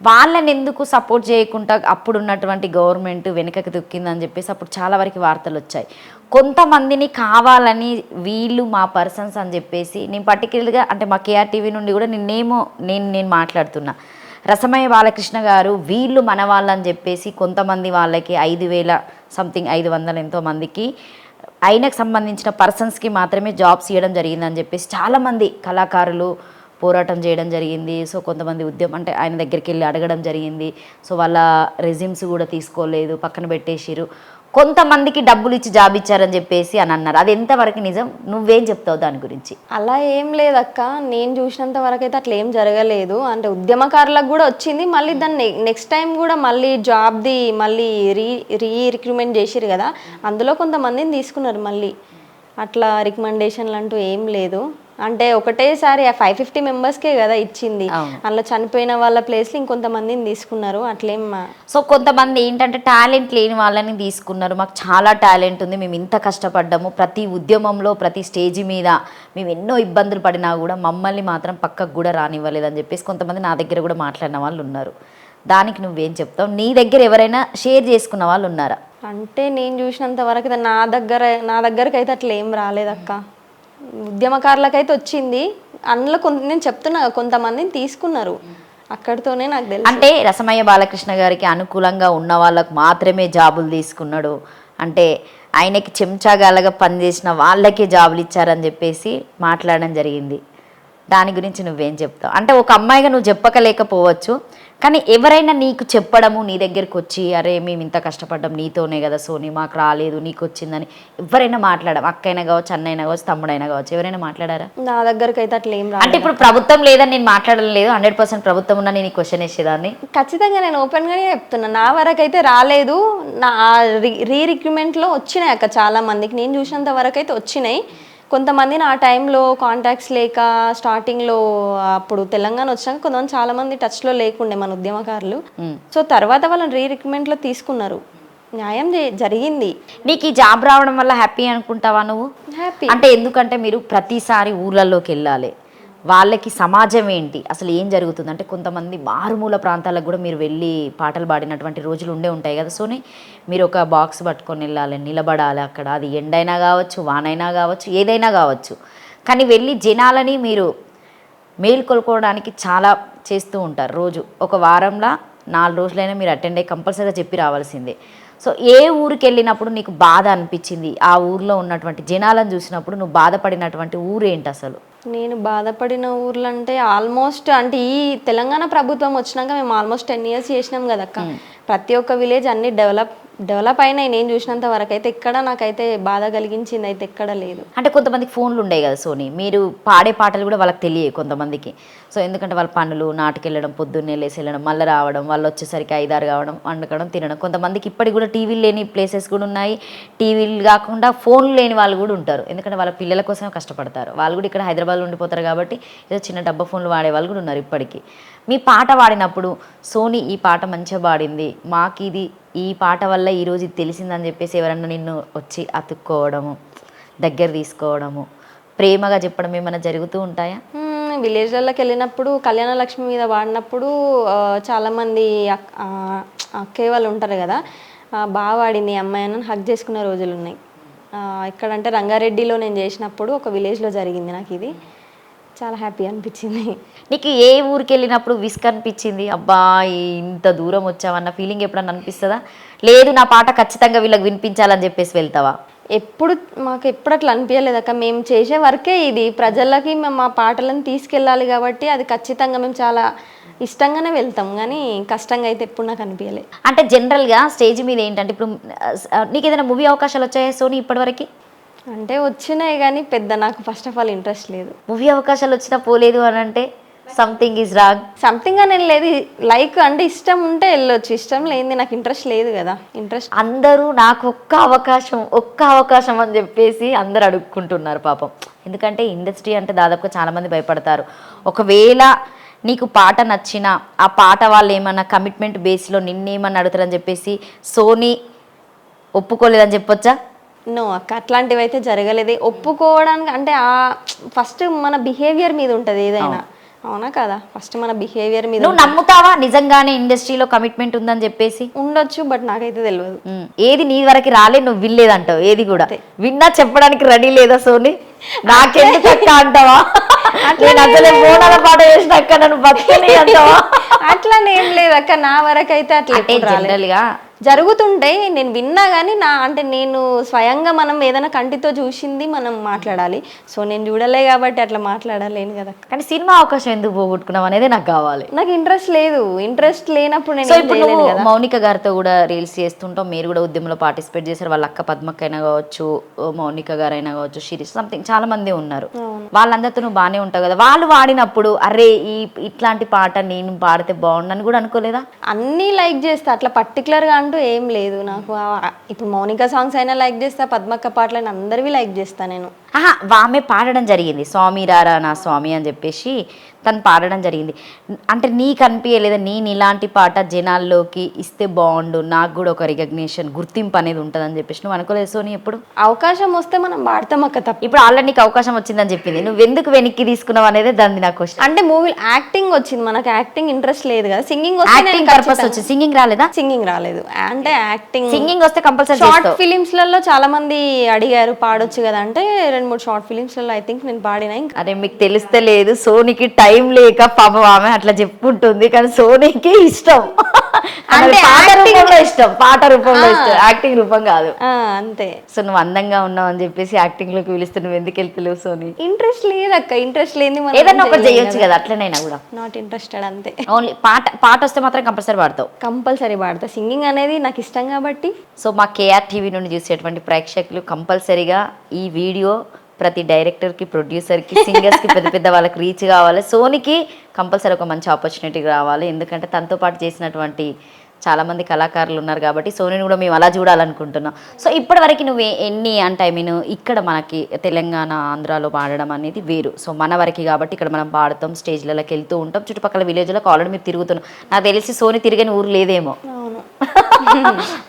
వాళ్ళని ఎందుకు సపోర్ట్ చేయకుండా అప్పుడున్నటువంటి గవర్నమెంట్ వెనుకకి దొక్కిందని చెప్పేసి అప్పుడు చాలా వరకు వార్తలు వచ్చాయి. కొంతమందిని కావాలని వీళ్ళు మా పర్సన్స్ అని చెప్పేసి, నేను పర్టికులర్గా అంటే మా కేఆర్టీవీ నుండి కూడా నేను మాట్లాడుతున్నా, రసమయ్య బాలకృష్ణ గారు వీళ్ళు మన వాళ్ళని చెప్పేసి కొంతమంది వాళ్ళకి 5,000 సంథింగ్ 500 ఎంతో మందికి ఆయనకు సంబంధించిన పర్సన్స్కి మాత్రమే జాబ్స్ ఇవ్వడం జరిగిందని చెప్పేసి చాలామంది కళాకారులు పోరాటం చేయడం జరిగింది. సో కొంతమంది అంటే ఆయన దగ్గరికి వెళ్ళి అడగడం జరిగింది. సో వాళ్ళ రెజ్యూమ్స్ కూడా తీసుకోలేదు, పక్కన పెట్టేసిరు. కొంతమందికి డబ్బులు ఇచ్చి జాబ్ ఇచ్చారని చెప్పేసి అని అన్నారు. అది ఎంతవరకు నిజం? నువ్వేం చెప్తావు దాని గురించి? అలా ఏం లేదక్క, నేను చూసినంత వరకు అయితే అట్లా ఏం జరగలేదు. అంటే ఉద్యమకారులకు కూడా వచ్చింది, మళ్ళీ దాన్ని నెక్స్ట్ టైం కూడా మళ్ళీ జాబ్ది మళ్ళీ రిక్రూట్మెంట్ చేసిరు కదా, అందులో కొంతమందిని తీసుకున్నారు మళ్ళీ. అట్లా రికమెండేషన్లు అంటూ ఏం లేదు. అంటే ఒకటేసారి 550 మెంబర్స్కే కదా ఇచ్చింది, అందులో చనిపోయిన వాళ్ళ ప్లేస్లో ఇంకొంతమందిని తీసుకున్నారు అట్లేం. సో కొంతమంది ఏంటంటే టాలెంట్ లేని వాళ్ళని తీసుకున్నారు, మాకు చాలా టాలెంట్ ఉంది, మేము ఇంత కష్టపడ్డాము, ప్రతి ఉద్యమంలో ప్రతి స్టేజ్ మీద మేము ఎన్నో ఇబ్బందులు పడినా కూడా మమ్మల్ని మాత్రం పక్కకు కూడా రానివ్వలేదని చెప్పేసి కొంతమంది నా దగ్గర కూడా మాట్లాడిన వాళ్ళు ఉన్నారు. దానికి నువ్వేం చెప్తావు? నీ దగ్గర ఎవరైనా షేర్ చేసుకున్న వాళ్ళు ఉన్నారా? అంటే నేను చూసినంత వరకు నా దగ్గరకైతే అట్లా ఏం రాలేదక్క. ఉద్యమకారులకైతే వచ్చింది, అందులో నేను చెప్తున్నా కొంతమందిని తీసుకున్నారు, అక్కడితోనే నాకు తెలుసు. అంటే రసమయ్య బాలకృష్ణ గారికి అనుకూలంగా ఉన్న వాళ్ళకు మాత్రమే జాబులు తీసుకున్నాడు, అంటే ఆయనకి చెంచాగాలగా పనిచేసిన వాళ్ళకే జాబులు ఇచ్చారని చెప్పేసి మాట్లాడడం జరిగింది. దాని గురించి నువ్వేం చెప్తావు? అంటే ఒక అమ్మాయిగా నువ్వు చెప్పకలేకపోవచ్చు, కానీ ఎవరైనా నీకు చెప్పడము, నీ దగ్గరికి వచ్చి అరే మేము ఇంత కష్టపడ్డాం నీతోనే కదా సోని, మాకు రాలేదు నీకు వచ్చిందని ఎవరైనా మాట్లాడడం, అక్కైనా కావచ్చు, అన్నైనా కావచ్చు, తమ్ముడైనా కావచ్చు, ఎవరైనా మాట్లాడారా? నా దగ్గరకు అయితే అట్లా ఏం రాదు. అంటే ఇప్పుడు ప్రభుత్వం లేదని నేను మాట్లాడడం లేదు, 100% ప్రభుత్వం ఉన్నా నేను క్వశ్చన్ వేసేదాన్ని. ఖచ్చితంగా నేను ఓపెన్గానే చెప్తున్నా, నా వరకు అయితే రాలేదు. నా రిక్రూట్మెంట్లో వచ్చినాయి అక్క చాలా మందికి, నేను చూసినంత వరకు అయితే వచ్చినాయి. కొంతమందిని ఆ టైంలో కాంటాక్ట్స్ లేక స్టార్టింగ్లో అప్పుడు తెలంగాణ వచ్చినాక కొంతమంది చాలామంది టచ్లో లేకుండే మన ఉద్యమకారులు. సో తర్వాత వాళ్ళని రిక్రూట్మెంట్లో తీసుకున్నారు, న్యాయం జరిగింది. నీకు ఈ జాబ్ రావడం వల్ల హ్యాపీ అనుకుంటావా నువ్వు? హ్యాపీ. అంటే ఎందుకంటే మీరు ప్రతిసారి ఊర్లలోకి వెళ్ళాలి, వాళ్ళకి సమాజం ఏంటి అసలు ఏం జరుగుతుంది అంటే కొంతమంది మారుమూల ప్రాంతాలకు కూడా మీరు వెళ్ళి పాటలు పాడినటువంటి రోజులు ఉంటాయి కదా. సోని మీరు ఒక బాక్స్ పట్టుకొని వెళ్ళాలి, నిలబడాలి అక్కడ, అది ఎండైనా కావచ్చు, వానైనా కావచ్చు, ఏదైనా కావచ్చు, కానీ వెళ్ళి జనాలని మీరు మేల్కొల్పుకోవడానికి చాలా చేస్తూ ఉంటారు. రోజు ఒక వారంలో 4 రోజులైనా మీరు అటెండ్ అయ్యి కంపల్సరీగా చెప్పి రావాల్సిందే. సో ఏ ఊరికి వెళ్ళినప్పుడు నీకు బాధ అనిపించింది, ఆ ఊర్లో ఉన్నటువంటి జనాలను చూసినప్పుడు నువ్వు బాధపడినటువంటి ఊరేంటి అసలు? నేను బాధపడిన ఊర్లు అంటే ఆల్మోస్ట్ అంటే ఈ తెలంగాణ ప్రభుత్వం వచ్చినాక మేము ఆల్మోస్ట్ 10 years చేసినాం కదక్క. ప్రతి ఒక్క విలేజ్ అన్ని డెవలప్ అయినాయి. నేను చూసినంత వరకు అయితే ఎక్కడ నాకైతే బాధ కలిగించింది అయితే ఎక్కడ లేదు. అంటే కొంతమందికి ఫోన్లు ఉండేవి కదా సోనీ, మీరు పాడే పాటలు కూడా వాళ్ళకి తెలియవు కొంతమందికి. సో ఎందుకంటే వాళ్ళ పనులు నాటుకెళ్ళడం, పొద్దున్నే లేసి వెళ్ళడం, మళ్ళీ రావడం, వాళ్ళు వచ్చేసరికి 5-6 కావడం, వండుకోవడం, తినడం. కొంతమందికి ఇప్పటికి కూడా టీవీలు లేని ప్లేసెస్ కూడా ఉన్నాయి. టీవీలు కాకుండా ఫోన్లు లేని వాళ్ళు కూడా ఉంటారు. ఎందుకంటే వాళ్ళ పిల్లల కోసమే కష్టపడతారు. వాళ్ళు కూడా ఇక్కడ హైదరాబాద్లో ఉండిపోతారు కాబట్టి ఏదో చిన్న డబ్బా ఫోన్లు వాడే వాళ్ళు కూడా ఉన్నారు ఇప్పటికీ. మీ పాట పాడినప్పుడు సోనీ ఈ పాట మంచిగా పాడింది, మాకు ఇది ఈ పాట వల్ల ఈరోజు ఇది తెలిసిందని చెప్పేసి ఎవరన్నా నిన్ను వచ్చి అతుక్కోవడము, దగ్గర తీసుకోవడము, ప్రేమగా చెప్పడం ఏమైనా జరుగుతూ ఉంటాయా? విలేజ్లలోకి వెళ్ళినప్పుడు కళ్యాణ లక్ష్మి మీద వాడినప్పుడు చాలామంది అక్కయ్య వాళ్ళు ఉంటారు కదా, బాగా వాడింది ఈ అమ్మాయి అని హక్ చేసుకునే రోజులు ఉన్నాయి. ఎక్కడంటే రంగారెడ్డిలో నేను చేసినప్పుడు ఒక విలేజ్లో జరిగింది. నాకు ఇది చాలా హ్యాపీ అనిపించింది. నీకు ఏ ఊరికి వెళ్ళినప్పుడు విస్క్ అనిపించింది, అబ్బా ఇంత దూరం వచ్చావన్న ఫీలింగ్ ఎప్పుడన్నా అనిపిస్తుందా? లేదు నా పాట ఖచ్చితంగా వీళ్ళకి వినిపించాలని చెప్పేసి వెళ్తావా? మాకు ఎప్పుడు అట్లా అనిపించలేదు అక్క. మేము చేసే వర్కే ఇది, ప్రజలకి మేము మా పాటలను తీసుకెళ్ళాలి కాబట్టి అది ఖచ్చితంగా మేము చాలా ఇష్టంగానే వెళ్తాం, కానీ కష్టంగా అయితే ఎప్పుడు నాకు అనిపించలేదు. అంటే జనరల్గా స్టేజ్ మీద ఏంటంటే ఇప్పుడు నీకు ఏదైనా మూవీ అవకాశాలు వచ్చాయా సోనీ ఇప్పటివరకు? అంటే వచ్చినాయి కానీ పెద్ద నాకు ఫస్ట్ ఆఫ్ ఆల్ ఇంట్రెస్ట్ లేదు. మూవీ అవకాశాలు వచ్చినా పోలేదు అని అంటే సంథింగ్ ఈజ్ రాంగ్. సంథింగ్ అని లేదు, లైక్ అంటే ఇష్టం ఉంటే వెళ్ళొచ్చు, ఇష్టం లేనిది నాకు ఇంట్రెస్ట్ లేదు కదా. ఇంట్రెస్ట్ అందరూ నాకు ఒక్క అవకాశం అని చెప్పేసి అందరు అడుక్కుంటున్నారు పాపం. ఎందుకంటే ఇండస్ట్రీ అంటే దాదాపుగా చాలామంది భయపడతారు. ఒకవేళ నీకు పాట నచ్చిన ఆ పాట వాళ్ళు ఏమన్నా కమిట్మెంట్ బేస్లో నిన్నేమన్నా అడుగుతారని చెప్పేసి సోనీ ఒప్పుకోలేదని చెప్పొచ్చా? నో అక్క, అట్లాంటివి అయితే జరగలేదు. ఒప్పుకోవడానికి అంటే ఫస్ట్ మన బిహేవియర్ మీద ఉంటుంది ఏదైనా, అవునా కదా? ఫస్ట్ మన బిహేవియర్ మీద. నువ్వు నమ్ముతావా నిజంగానే ఇండస్ట్రీలో కమిట్మెంట్ ఉందని చెప్పేసి? ఉండొచ్చు, బట్ నాకైతే తెలియదు. ఏది నీ వరకు రాలే, నువ్వు వినలేదంటావు, ఏది కూడా విన్నా చెప్పడానికి రెడీ లేదా సోనీ? నాకెందుకు అక్క అంటావా? నేను అసలే బోనాల పాట చేసిన అక్క నన్ను బతుకని అంటావా? అట్లానే ఏం లేదు అక్క, నా వరకు అయితే అట్లా జనరల్గా జరుగుతుంటాయి. నేను విన్నా కానీ నేను స్వయంగా మనం ఏదైనా కంటితో చూసింది మనం మాట్లాడాలి. సో నేను చూడలే కాబట్టి అట్లా మాట్లాడలేను కదా. కానీ సినిమా అవకాశం ఎందుకు పోగొట్టుకున్నావు అనేది నాకు కావాలి. నాకు ఇంట్రెస్ట్ లేదు, ఇంట్రెస్ట్ లేనప్పుడు నేను ఇప్పుడు నువ్వు మౌనిక గారితో కూడా రీల్స్ చేస్తుంటాం, మీరు కూడా ఉద్యమంలో పార్టిసిపేట్ చేశారు. వాళ్ళ అక్క పద్మక్క అయినా కావచ్చు, మౌనిక గారు అయినా కావచ్చు, శిరీష్ సంథింగ్ చాలా మంది ఉన్నారు. వాళ్ళందరితో నువ్వు బాగానే ఉంటావు కదా. వాళ్ళు వాడినప్పుడు అరే ఇట్లాంటి పాట నేను పాడితే బాగుండని కూడా అనుకోలేదా? అన్నీ లైక్ చేస్తా, అట్లా పర్టికులర్గా అంటూ ఏం లేదు నాకు. ఇప్పుడు మౌనిక సాంగ్స్ అయినా లైక్ చేస్తా, పద్మక్క పాటలను అందరివి లైక్ చేస్తా నేను. ఆమె పాడడం జరిగింది, స్వామి రారా నా స్వామి అని చెప్పేసి తను పాడడం జరిగింది. అంటే నీకు అనిపించలేదా నేను ఇలాంటి పాట జనాల్లోకి ఇస్తే బాగుండు, నాకు కూడా ఒక రికగ్నిషన్ గుర్తింపు అనేది ఉంటుందని చెప్పేసి నువ్వు అనుకోలేదు సోనీ? ఎప్పుడు అవకాశం వస్తే మనం పాడతాం అక్క, తప్ప. ఇప్పుడు ఆల్రెడీ నీకు అవకాశం వచ్చిందని చెప్పింది, నువ్వు ఎందుకు వెనక్కి తీసుకున్నావు అనేది దాన్ని నాకు క్వశ్చన్. అంటే మూవీ యాక్టింగ్ వచ్చింది, మనకు యాక్టింగ్ ఇంట్రెస్ట్ లేదు కదా. సింగింగ్ పర్పస్ వచ్చింది, సింగింగ్ రాలేదా? సింగింగ్ రాలేదు, అంటే యాక్టింగ్. సింగింగ్ వస్తే కంపల్సరీ. షార్ట్ ఫిలిమ్స్ లలో చాలా మంది అడిగారు పాడొచ్చు కదా అంటే 2-3 షార్ట్ ఫిలిమ్స్ లలో ఐ థింక్ నేను పాడినా. అరే మీకు తెలిస్తే లేదు, సోనీకి టైం లేక పాపం ఆమె అట్లా చెప్పుకుంటుంది, కానీ సోనీకి ఇష్టం అంటే పాట రూపంలో ఇష్టం, యాక్టింగ్ రూపం కాదు అంతే. సో నువ్వు అందంగా ఉన్నావు అని చెప్పేసి యాక్టింగ్ లోకి పిలిస్తే నువ్వు ఎందుకు వెళ్తలేవు సోనీ? ఇంట్రెస్ట్ లేదు అక్క, ఇంట్రెస్ట్ లేని ఏదన్నా ఒకటి చేయొచ్చు కదా, అట్లనైనా కూడా. నాట్ ఇంట్రెస్టెడ్ అంతే. ఓన్లీ పాట వస్తే మాత్రం కంపల్సరీ పాడతావు? కంపల్సరీ పాడతా, సింగింగ్ అనేది నాకు ఇష్టం కాబట్టి. సో మా కేఆర్ టీవీ నుండి చూసేటువంటి ప్రేక్షకులు కంపల్సరీగా ఈ వీడియో ప్రతి డైరెక్టర్కి, ప్రొడ్యూసర్కి, సింగర్స్కి, పెద్ద పెద్ద వాళ్ళకి రీచ్ కావాలి. సోనీకి కంపల్సరీ ఒక మంచి ఆపర్చునిటీ రావాలి, ఎందుకంటే తనతో పాటు చేసినటువంటి చాలామంది కళాకారులు ఉన్నారు కాబట్టి సోనీని కూడా మేము అలా చూడాలనుకుంటున్నాం. సో ఇప్పటివరకు నువ్వు ఎన్ని అంటే ఇక్కడ మనకి తెలంగాణ, ఆంధ్రాలో పాడడం అనేది వేరు. సో మన వరకు కాబట్టి ఇక్కడ మనం పాడుతాం, స్టేజ్లలోకి వెళ్తూ ఉంటాం, చుట్టుపక్కల విలేజ్లకు ఆల్రెడీ మీరు తిరుగుతున్నాం. నాకు తెలిసి సోనీ తిరిగని ఊరు లేదేమో.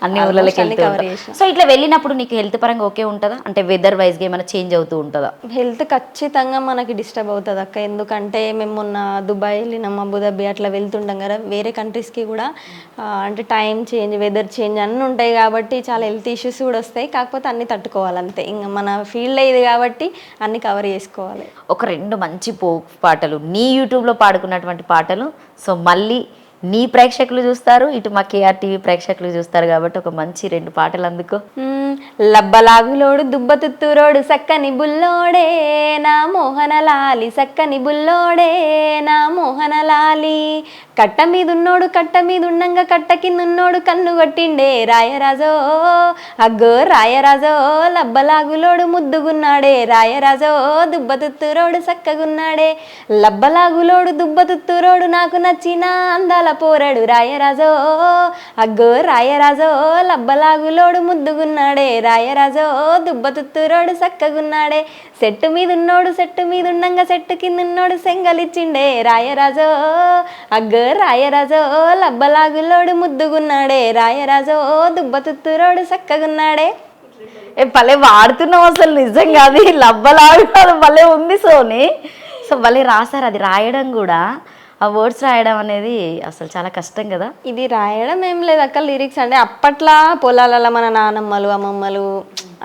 అన్ని ఊర్లకి అన్ని వెళ్తూ cover ఉంటావు. చేసిన. సో ఇట్లా వెళ్ళినప్పుడు నీకు హెల్త్ పరంగా ఓకే ఉంటుందా? అంటే వెదర్ వైజ్గా ఏమైనా చేంజ్ అవుతూ ఉంటుందా? హెల్త్ ఖచ్చితంగా మనకి డిస్టర్బ్ అవుతుంది అక్క. ఎందుకంటే మేము మొన్న దుబాయ్ వెళ్ళినాం, అబుదాబి అట్లా వెళ్తుంటాం కదా వేరే కంట్రీస్కి కూడా. అంటే టైం చేంజ్, వెదర్ చేంజ్ అన్నీ ఉంటాయి కాబట్టి చాలా హెల్త్ ఇష్యూస్ కూడా వస్తాయి. కాకపోతే అన్నీ తట్టుకోవాలంతే. ఇంకా మన ఫీల్డ్ ఇది కాబట్టి అన్నీ కవర్ చేసుకోవాలి. ఒక 2 మంచి పాటలు నీ యూట్యూబ్లో పాడుకున్నటువంటి పాటలు, సో మళ్ళీ నీ ప్రేక్షకులు చూస్తారు, ఇటు మా కేఆర్ టీవీ ప్రేక్షకులు చూస్తారు కాబట్టి ఒక మంచి 2 పాటలు అందుకో. లబ్బలాగులోడు దుబ్బతుత్తూరోడు సక్కని బుల్లోడే నా మోహనలాలి, సక్కని బుల్లోడే నా మోహనలాలి. కట్ట మీదున్నోడు కట్ట మీదున్నంగా కట్ట కిందున్నోడు కన్ను కొట్టిండే రాయరాజో, అగ్గో రాయరాజో. లబ్బలాగులోడు ముద్దుగున్నాడే రాయరాజో, దుబ్బతుత్తూరోడు సక్కగున్నాడే. లబ్బలాగులోడు దుబ్బతుత్తూరోడు నాకు నచ్చిన అందాల పోరాడు రాయరాజో, అగ్గో రాయరాజో. లబ్బలాగులోడు ముద్దుగున్నాడే రాయరాజో, దుబ్బతుత్తూరోడు సక్కగున్నాడే. సెట్టు మీదున్నోడు సెట్టు మీదున్నంగా సెట్టు కిందున్నోడు సెంగలిచ్చిండే రాయరాజో, అగ్గో రాయరాజో. లబ్బలాగులోడు ముద్దుగున్నాడే రాయరాజో, దుబ్బతుత్తూరోడు సక్కగున్నాడే. భలే వాడుతున్నావు అసలు, నిజంగా అది లబ్బలాడు భలే ఉంది సోని. సో భలే రాశారు, అది రాయడం కూడా, ఆ వర్డ్స్ రాయడం అనేది అసలు చాలా కష్టం కదా. ఇది రాయడం ఏం లేదు అక్క, లిరిక్స్ అంటే అప్పట్లో పొలాలలో మన నానమ్మలు అమ్మమ్మలు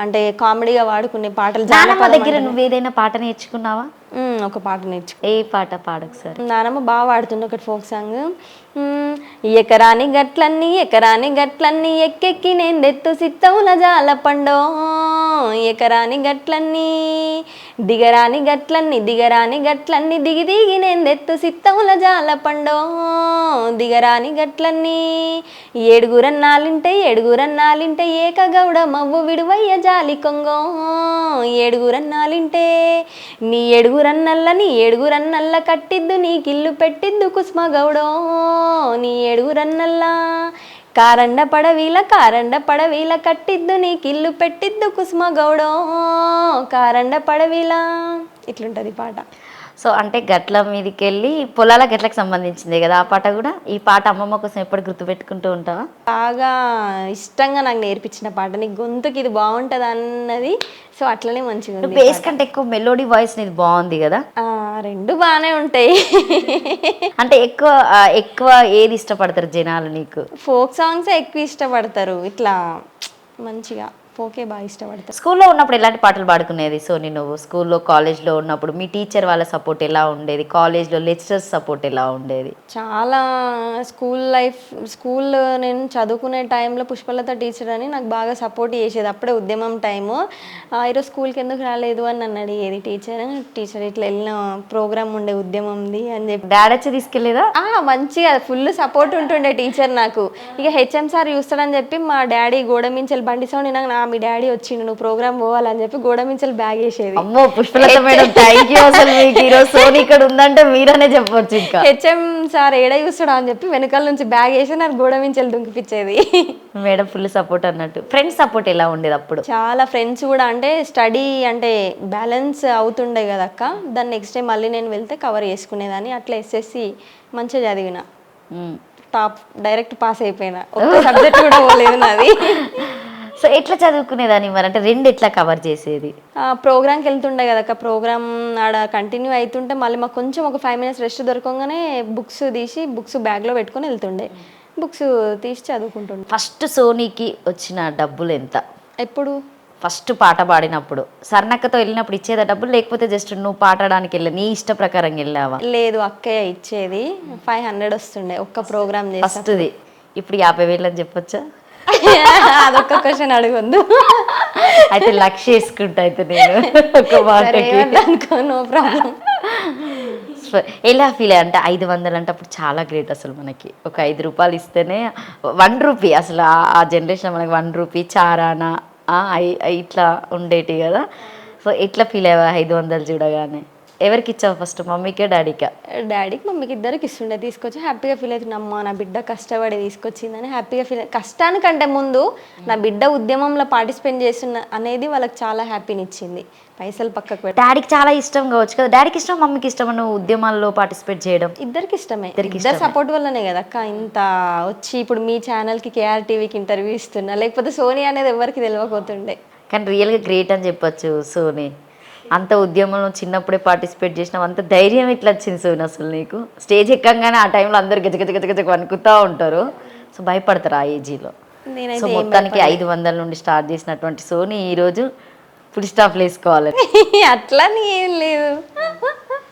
అంటే కామెడీగా వాడుకునే పాటలు. నానమ్మ దగ్గర నువ్వు ఏదైనా పాట నేర్చుకున్నావా? ఒక పాట నేర్చుకో. ఏ పాట పాడకు సార్. నానమ్మ బాగా పాడుతుండే ఒకటి ఫోక్ సాంగ్. ఎకరాని గట్లన్నీ ఎకరాని గట్లన్నీ ఎక్కెక్కి నేందెత్తు సిత్తవుల జాల పండో, ఎకరాని గట్లన్నీ దిగరాని గట్లన్నీ దిగరాని గట్లన్నీ దిగి దిగి నేందెత్తు సిత్తవుల జాల పండో, దిగరాని గట్లన్నీ. ఏడుగురన్నాలింటే ఏడుగురన్నాలింటే ఏకగౌడ మవ్వు విడువయ్య జాలి కొంగో, ఏడుగురన్నాలింటే నీ ఏడుగురన్నల్ల నీ ఏడుగురన్నల్ల కట్టిద్దు నీకిల్లు పెట్టిద్దు కుస్మగౌడో, నీ ఏడుగురన్నల్లా. కారండ పడవీల కట్టిద్దు నీకిల్లు పెట్టిద్దు కుస్మగౌడో, కారండ పడవీల. ఇట్లుంటది పాట. సో అంటే గట్ల మీదకి వెళ్ళి పొలాల గట్లకు సంబంధించిందే కదా ఆ పాట కూడా. ఈ పాట అమ్మమ్మ కోసం ఎప్పుడు గుర్తుపెట్టుకుంటూ ఉంటావా? బాగా ఇష్టంగా నాకు నేర్పించిన పాట. నీ గొంతుకి ఇది బాగుంటుంది అన్నది, సో అట్లనే మంచిగా ఉంది. బేస్ కంటే ఎక్కువ మెలోడీ వాయిస్ నీది బాగుంది కదా. రెండు బాగానే ఉంటాయి. అంటే ఎక్కువ ఏది ఇష్టపడతారు జనాలు నీకు? ఫోక్ సాంగ్స్ ఎక్కువ ఇష్టపడతారు. ఇట్లా మంచిగా ఫోకే బాగా ఇష్టపడతారు. స్కూల్లో ఉన్నప్పుడు ఎలాంటి పాటలు పాడుకునేది సోని నువ్వు? స్కూల్లో కాలేజ్లో ఉన్నప్పుడు మీ టీచర్ వాళ్ళ సపోర్ట్ ఎలా ఉండేది? కాలేజ్లో లెక్చరర్స్ సపోర్ట్ ఎలా ఉండేది? చాలా స్కూల్లో నేను చదువుకునే టైంలో పుష్పలత టీచర్ అని నాకు బాగా సపోర్ట్ చేసేది. అప్పుడే ఉద్యమం టైము. ఈరోజు స్కూల్కి ఎందుకు రాలేదు అని నన్ను అడిగేది టీచర్ ఇట్లా వెళ్ళిన ప్రోగ్రామ్ ఉండే ఉద్యమంది అని చెప్పి. డాడీ వచ్చి తీసుకెళ్ళేదా? మంచిగా ఫుల్ సపోర్ట్ ఉంటుండే టీచర్ నాకు. ఇక హెచ్ఎం సార్ చూస్తాడని చెప్పి మా డాడీ గోడమించలు బండి సౌండ్ నాకు మీ డాడీ వచ్చిండు నువ్వు ప్రోగ్రామ్ పోవాలని చెప్పి గోడమించలు బ్యాగ్ వేసేది. అమ్మో పుష్పలత మేడం థ్యాంక్ యూ. అసలు మీకు ఈరోజు సోని ఇక్కడ ఉందంటే మీరనే చెప్పొచ్చు. ఇంకా హెచ్ఎం సార్ ఏడ చూస్తాడా అని చెప్పి వెనకాల నుంచి బ్యాగ్ వేసి నాకు గోడమించలు దుంకిపించేది. మేడం ఫుల్ సపోర్ట్ అన్నట్టు. ఫ్రెండ్స్ సపోర్ట్ ఎలా ఉండేది అప్పుడు? చాలా ఫ్రెండ్స్ కూడా అంటే స్టడీ అంటే బ్యాలెన్స్ అవుతుండే కదా అక్క. దాన్ని నెక్స్ట్ డే మళ్ళీ నేను వెళ్తే కవర్ చేసుకునేదాన్ని. అట్లా ఎస్ఎస్సి మంచిగా చదివిన, టాప్ డైరెక్ట్ పాస్ అయిపోయినా. ఒక్క సబ్జెక్ట్ కూడా పోలేదు నాది. సో ఎట్లా చదువుకునేదాన్ని మరి? అంటే 2 ఎట్లా కవర్ చేసేది? ప్రోగ్రామ్కి వెళ్తుండే కదక్క. ప్రోగ్రామ్ ఆడ కంటిన్యూ అవుతుంటే మళ్ళీ మాకు కొంచెం ఒక 5 minutes రెస్ట్ దొరకగానే బుక్స్ బ్యాగ్లో పెట్టుకొని వెళ్తుండే. బుక్స్ తీసి చదువుకుంటుండే. ఫస్ట్ సోనీకి వచ్చిన డబ్బులు ఎంత? ఎప్పుడు? ఫస్ట్ పాట పాడినప్పుడు సర్నక్కతో వెళ్ళినప్పుడు ఇచ్చేదా డబ్బులు, లేకపోతే జస్ట్ నువ్వు పాడడానికి వెళ్ళా నీ ఇష్ట ప్రకారం వెళ్ళావా? లేదు, అక్కయ్య ఇచ్చేది. 500 వస్తుండే ఒక్క ప్రోగ్రామ్ చేసి. ఫస్ట్ది. ఇప్పుడు 50,000 అని చెప్పొచ్చా? అదొక్క క్వశ్చన్ అడగొద్దు. అయితే లక్ష వేసుకుంటా అయితే నేను ఒక మాటకి. No problem. ఎలా ఫీల్ అయ్యా అంటే 500 అంటే అప్పుడు చాలా గ్రేట్ అసలు. మనకి ఒక 5 రూపాయలు ఇస్తేనే 1 రూపీ అసలు. ఆ జనరేషన్ మనకి 1 రూపీ చారానా ఇట్లా ఉండేటి కదా. సో ఎట్లా ఫీల్ అయ్యా 500 చూడగానే? ఎవరికి ఇచ్చావు ఫస్ట్, మమ్మీకే డాడీకా? డాడీకి మమ్మీకి ఇద్దరికి ఇస్తుండే, తీసుకొచ్చి హ్యాపీగా ఫీల్ అవుతుంది. అమ్మ నా బిడ్డ కష్టపడి తీసుకొచ్చిందని హ్యాపీగా ఫీల్. కష్టానికంటే ముందు నా బిడ్డ ఉద్యమంలో పార్టిసిపేట్ చేస్తున్న అనేది వాళ్ళకి చాలా హ్యాపీని ఇచ్చింది. పైసలు పక్కకు పెట్టి డాడీకి చాలా ఇష్టం కావచ్చు కదా, డాడీకి ఇష్టం మమ్మీకి ఇష్టం నువ్వు ఉద్యమాల్లో పార్టిసిపేట్ చేయడం? ఇద్దరికి ఇష్టమే, ఇద్దరు సపోర్ట్ వల్లనే కదా అక్క ఇంత వచ్చి ఇప్పుడు మీ ఛానల్కి కేఆర్ టీవీకి ఇంటర్వ్యూ ఇస్తున్నా, లేకపోతే సోనీ అనేది ఎవరికి తెలియకపోతుండే. కానీ రియల్గా గ్రేట్ అని చెప్పొచ్చు సోనీ. అంత ఉద్యమంలో చిన్నప్పుడే పార్టిసిపేట్ చేసినావు, అంత ధైర్యం ఎట్లా వచ్చింది సోనీ అసలు నీకు? స్టేజ్ ఎక్కంగానే ఆ టైంలో అందరు గజ గజ గజ గజ వణుకుతూ ఉంటారు, సో భయపడతారు ఆ ఏజీలో. సో నేనైతే మొత్తానికి 500 నుండి స్టార్ట్ చేసినటువంటి సోనీ ఈరోజు ఫుల్ స్టాప్లు వేసుకోవాలి. అట్లా ఏం లేదు.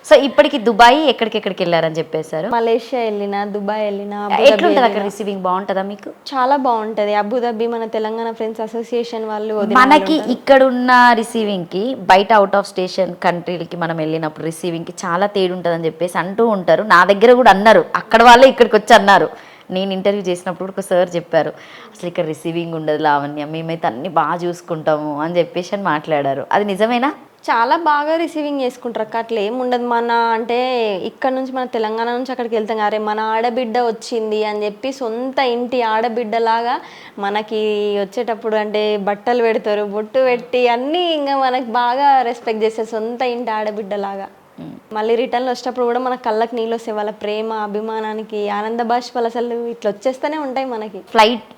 సో ఇప్పటికి దుబాయ్ ఎక్కడికెక్కడికి వెళ్ళారని చెప్పేశారు? మలేషియా వెళ్ళిన, దుబాయ్ వెళ్ళిన. ఎట్లుంటది అక్కడ రిసీవింగ్, బాగుంటుందా మీకు? చాలా బాగుంటది. అబుదాబి మన తెలంగాణ ఫ్రెండ్స్ అసోసియేషన్ వాళ్ళు మనకి ఇక్కడున్న రిసీవింగ్ కి బయట అవుట్ ఆఫ్ స్టేషన్ కంట్రీలకి మనం వెళ్ళినప్పుడు రిసీవింగ్ కి చాలా తేడా ఉంటుందని చెప్పేసి అంటూ ఉంటారు. నా దగ్గర కూడా అన్నారు, అక్కడ వాళ్ళే ఇక్కడికి వచ్చి అన్నారు. నేను ఇంటర్వ్యూ చేసినప్పుడు ఒక సార్ చెప్పారు, అసలు ఇక్కడ రిసీవింగ్ ఉండదు లావణ్య, మేమైతే అన్ని బాగా చూసుకుంటాము అని చెప్పేసి అని మాట్లాడారు. అది నిజమేనా? చాలా బాగా రిసీవింగ్ చేసుకుంటారు అక్క. అట్లా ఏం ఉండదు. మన అంటే ఇక్కడ నుంచి మన తెలంగాణ నుంచి అక్కడికి వెళ్తాం, అరే మన ఆడబిడ్డ వచ్చింది అని చెప్పి సొంత ఇంటి ఆడబిడ్డలాగా మనకి వచ్చేటప్పుడు అంటే బట్టలు పెడతారు, బొట్టు పెట్టి అన్నీ ఇంకా మనకి బాగా రెస్పెక్ట్ చేస్తారు, సొంత ఇంటి ఆడబిడ్డలాగా. మళ్ళీ రిటర్న్లో వచ్చేటప్పుడు కూడా మన కళ్ళకి నీళ్ళు వస్తాయి, వాళ్ళ ప్రేమ అభిమానానికి ఆనంద బాష్పాలు అసలు ఇట్లా వచ్చేస్తూనే ఉంటాయి మనకి.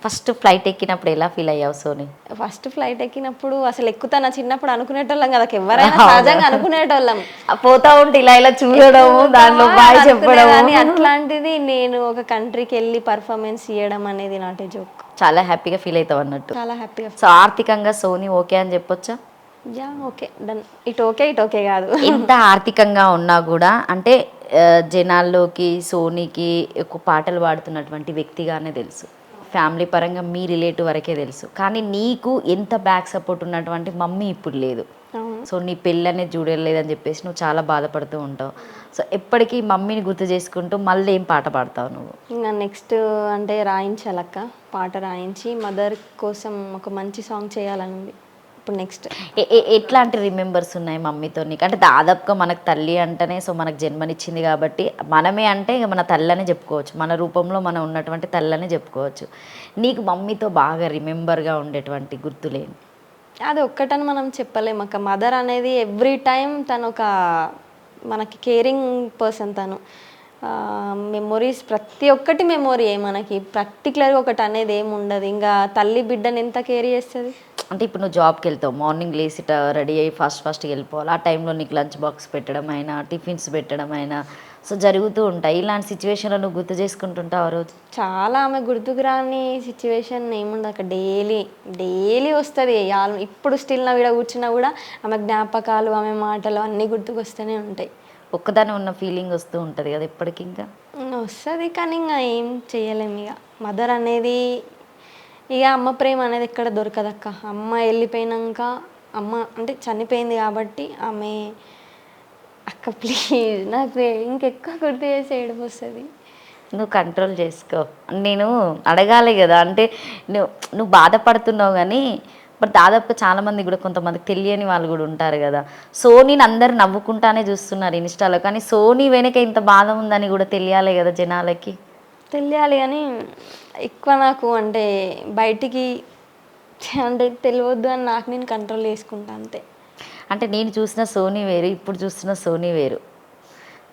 ఫస్ట్ ఫ్లైట్ ఎక్కినప్పుడు ఎలా ఫీల్ అయ్యావు సోనీ? ఫస్ట్ ఫ్లైట్ ఎక్కినప్పుడు అసలు ఎక్కుతానా, చిన్నప్పుడు అనుకునేటోళ్ళం కదా, ఎవరైనా సహజంగా అనుకునేటోళ్ళం, పోతా ఉంటే ఇలా ఇలా చూడడం, దాంట్లో బాయ్ చెప్పడం. కానీ అట్లాంటిది నేను ఒక కంట్రీకి వెళ్ళి పర్ఫార్మెన్స్ ఇవ్వడం అనేది నాట్ ఏ జోక్. చాలా హ్యాపీగా ఫీల్ అవుతావు అన్నట్టు. చాలా హ్యాపీగా. సో ఆర్థికంగా సోనీ ఓకే అని చెప్పొచ్చా? Yeah okay, done. ఇటు ఓకే కాదు. ఎంత ఆర్థికంగా ఉన్నా కూడా అంటే జనాల్లోకి సోనీకి ఎక్కువ పాటలు పాడుతున్నటువంటి వ్యక్తిగానే తెలుసు, ఫ్యామిలీ పరంగా మీ రిలేటివ్ వరకే తెలుసు. కానీ నీకు ఎంత బ్యాక్ సపోర్ట్ ఉన్నటువంటి మమ్మీ ఇప్పుడు లేదు. సో నీ పెళ్ళి అనేది చూడలేదని చెప్పేసి నువ్వు చాలా బాధపడుతూ ఉంటావు. సో ఎప్పటికీ మమ్మీని గుర్తు చేసుకుంటూ మళ్ళీ ఏం పాట పాడతావు నువ్వు? ఇంకా నెక్స్ట్ అంటే రాయించాలక్క, పాట రాయించి మదర్ కోసం ఒక మంచి సాంగ్ చేయాలని ఉంది ఇప్పుడు నెక్స్ట్. ఎట్లాంటి రిమెంబర్స్ ఉన్నాయి మమ్మీతో నీకు? అంటే దాదాపుగా మనకు తల్లి అంటేనే సో మనకు జన్మనిచ్చింది కాబట్టి మనమే అంటే ఇక మన తల్లనే చెప్పుకోవచ్చు, మన రూపంలో మనం ఉన్నటువంటి తల్లనే చెప్పుకోవచ్చు. నీకు మమ్మీతో బాగా రిమెంబర్గా ఉండేటువంటి గుర్తులేని? అది ఒక్కటని మనం చెప్పలేము అక్క. మదర్ అనేది ఎవ్రీ టైం తను ఒక మనకి కేరింగ్ పర్సన్. తను మెమొరీస్ ప్రతి ఒక్కటి మెమొరీయే మనకి, పర్టికులర్గా ఒకటి అనేది ఏమి ఉండదు. ఇంకా తల్లి బిడ్డని ఎంత కేర్ చేస్తుంది. అంటే ఇప్పుడు నువ్వు జాబ్కి వెళ్తావు, మార్నింగ్ లేసి రెడీ అయ్యి ఫాస్ట్గా వెళ్ళిపోవాలి, ఆ టైంలో నీకు లంచ్ బాక్స్ పెట్టడం అయినా టిఫిన్స్ పెట్టడం అయినా సో జరుగుతూ ఉంటాయి. ఇలాంటి సిచ్యువేషన్లో నువ్వు గుర్తు చేసుకుంటుంటావు ఆ రోజు? చాలా. ఆమె గుర్తుకు రాని సిచ్యువేషన్ ఏముండదు అక్కడ, డైలీ వస్తుంది. ఇప్పుడు స్టిల్ నా వీడ కూర్చున్నా కూడా ఆమె జ్ఞాపకాలు, ఆమె మాటలు అన్నీ గుర్తుకు వస్తూనే ఉంటాయి. ఒక్కదాని ఉన్న ఫీలింగ్ వస్తూ ఉంటుంది కదా ఎప్పటికి? ఇంకా వస్తుంది కానీ ఇంకా ఏం చేయలేము. ఇక మదర్ అనేది ఇక అమ్మ ప్రేమ అనేది ఎక్కడ దొరకదక్క. అమ్మ వెళ్ళిపోయినాక అమ్మ అంటే చనిపోయింది కాబట్టి ఆమె అక్క ప్లీజ్ నాకు ఇంకెక్కువ గుర్తు చేసి ఏడుపు వస్తుంది. నువ్వు కంట్రోల్ చేసుకో, నేను అడగాలి కదా. అంటే నువ్వు బాధపడుతున్నావు కానీ బట్ దాదాపుగా చాలామంది కూడా కొంతమందికి తెలియని వాళ్ళు కూడా ఉంటారు కదా. సోనీని అందరు నవ్వుకుంటానే చూస్తున్నారు ఇన్స్టాలో, కానీ సోనీ వెనక ఇంత బాధ ఉందని కూడా తెలియాలి కదా జనాలకి. తెలియాలి కానీ ఎక్కువ నాకు అంటే బయటికి అంటే తెలియవద్దు అని నాకు నేను కంట్రోల్ చేసుకుంటా అంతే. అంటే నేను చూసిన సోనీ వేరు, ఇప్పుడు చూస్తున్న సోనీ వేరు.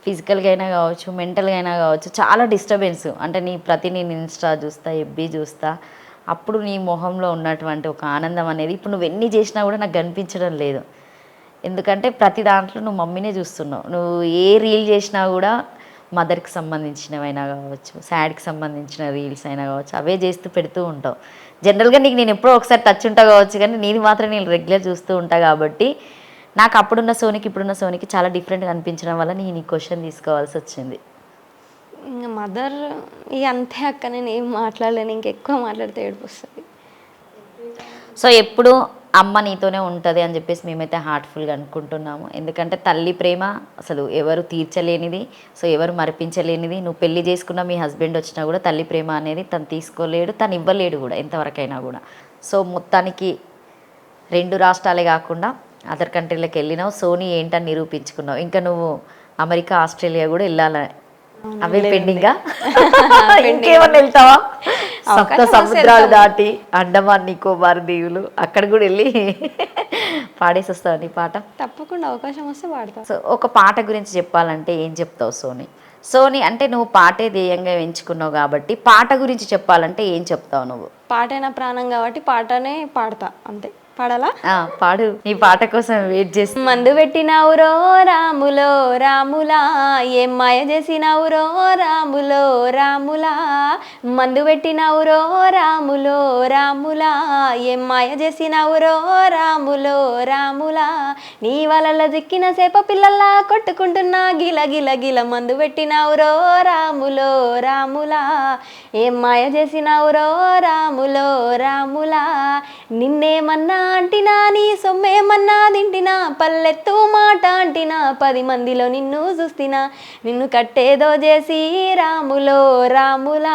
ఫిజికల్గా అయినా కావచ్చు, మెంటల్గా అయినా కావచ్చు, చాలా డిస్టర్బెన్స్. అంటే నేను ఇన్స్టా చూస్తా, ఎఫ్బీ చూస్తా, అప్పుడు నీ మొహంలో ఉన్నటువంటి ఒక ఆనందం అనేది ఇప్పుడు నువ్వు ఎన్ని చేసినా కూడా నాకు కనిపించడం లేదు. ఎందుకంటే ప్రతి దాంట్లో నువ్వు మమ్మీనే చూస్తున్నావు. నువ్వు ఏ రీల్ చేసినా కూడా మదర్కి సంబంధించినవైనా కావచ్చు, సాడ్కి సంబంధించిన రీల్స్ అయినా కావచ్చు, అవే చేస్తూ పెడుతూ ఉంటావు. జనరల్గా నీకు నేను ఎప్పుడో ఒకసారి టచ్ ఉంటా కావచ్చు, కానీ నీది మాత్రం నేను రెగ్యులర్ చూస్తూ ఉంటా కాబట్టి నాకు అప్పుడున్న సోనీకి ఇప్పుడున్న సోనీకి చాలా డిఫరెంట్గా అనిపించడం వల్ల నేను ఈ క్వశ్చన్ తీసుకోవాల్సి వచ్చింది. ఇంకా మదర్ ఇక అంతే అక్క, నేను ఏం మాట్లాడలేను, ఇంకెక్కువ మాట్లాడితే ఏడుపు వస్తుంది. సో ఎప్పుడు అమ్మ నీతోనే ఉంటుంది అని చెప్పేసి మేమైతే హార్ట్ఫుల్గా అనుకుంటున్నాము. ఎందుకంటే తల్లి ప్రేమ అసలు ఎవరు తీర్చలేనిది, సో ఎవరు మరిపించలేనిది. నువ్వు పెళ్లి చేసుకున్న మీ హస్బెండ్ వచ్చినా కూడా తల్లి ప్రేమ అనేది తను తీసుకోలేడు, తను ఇవ్వలేడు కూడా ఎంతవరకైనా కూడా. సో మొత్తానికి 2 రాష్ట్రాలే కాకుండా అదర్ కంట్రీలకు వెళ్ళినావు, సోనీ ఏంటని నిరూపించుకున్నావు. ఇంకా నువ్వు అమెరికా, ఆస్ట్రేలియా కూడా వెళ్ళాలని అవే పెండింగా? ఇంకేమన్నా వెళ్తావా? సప్త సముద్రాలు దాటి అండమాన్ నికోబార్ దీవులు అక్కడ కూడా వెళ్ళి పాడేసి వస్తావు నీ పాట? తప్పకుండా అవకాశం వస్తే పాడతా. సో ఒక పాట గురించి చెప్పాలంటే ఏం చెప్తావు సోనీ? సోనీ అంటే నువ్వు పాటే ధ్యేయంగా ఎంచుకున్నావు కాబట్టి పాట గురించి చెప్పాలంటే ఏం చెప్తావు నువ్వు? పాటే నా ప్రాణం కాబట్టి పాటనే పాడతా, అంతే. పాడాలా? పాడు, నీ పాట కోసం వెయిట్ చేసి. మందు పెట్టినావురో రాములో రాములా, ఏం మాయ చేసినావురో రాములో రాములా, మందు పెట్టినావురో రాములో రాములా, ఏం మాయ చేసినావురో రాములో రాములా, నీ వలల దిక్కిన సేప పిల్లల్లా కొట్టుకుంటున్నా గిల గిల గిల, మందు పెట్టినావురో రాములో రాములా, ఏం మాయ చేసినావురో రాములో రాములా, నిన్నేమన్నా అంటినా నీ సొమ్మేమన్నా తింటినా, పల్లెత్తు మాట అంటినా 10 మందిలో నిన్ను చూస్తినా, నిన్ను కట్టేదో చేసి రాములో రాములా,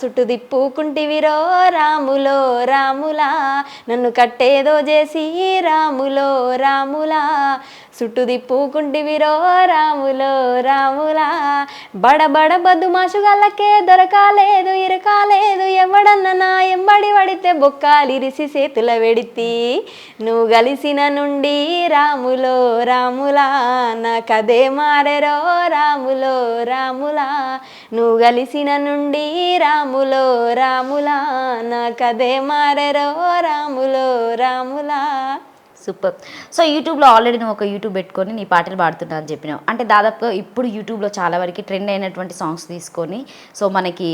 చుట్టు దిప్పుకుంటివిరో రాములో రాములా, నన్ను కట్టేదో చేసి రాములో రాములా, చుట్టు దిప్పుకుంటివిరో రాములో రాములా, బడబడ బద్దు మాసుగాళ్ళకే దొరకాలేదు ఇరకాలేదు, ఎవడన్నా నా ఎంబడి పడితే బొక్కాలిరిసి చేతుల వెడితి, నువ్వు గలిసిన నుండి రాములో రాములా, నా కదే మారెరో రాములో రాములా, నువ్వు గలిసిన నుండి రాములో రాములా, నా కదే మారెరో రాములో రాములా. సూపర్. సో యూట్యూబ్లో ఆల్రెడీ నువ్వు ఒక యూట్యూబ్ పెట్టుకొని నీ పాటలు పాడుతుంటా అని చెప్పినావు. అంటే దాదాపుగా ఇప్పుడు యూట్యూబ్లో చాలా వరకు ట్రెండ్ అయినటువంటి సాంగ్స్ తీసుకొని, సో మనకి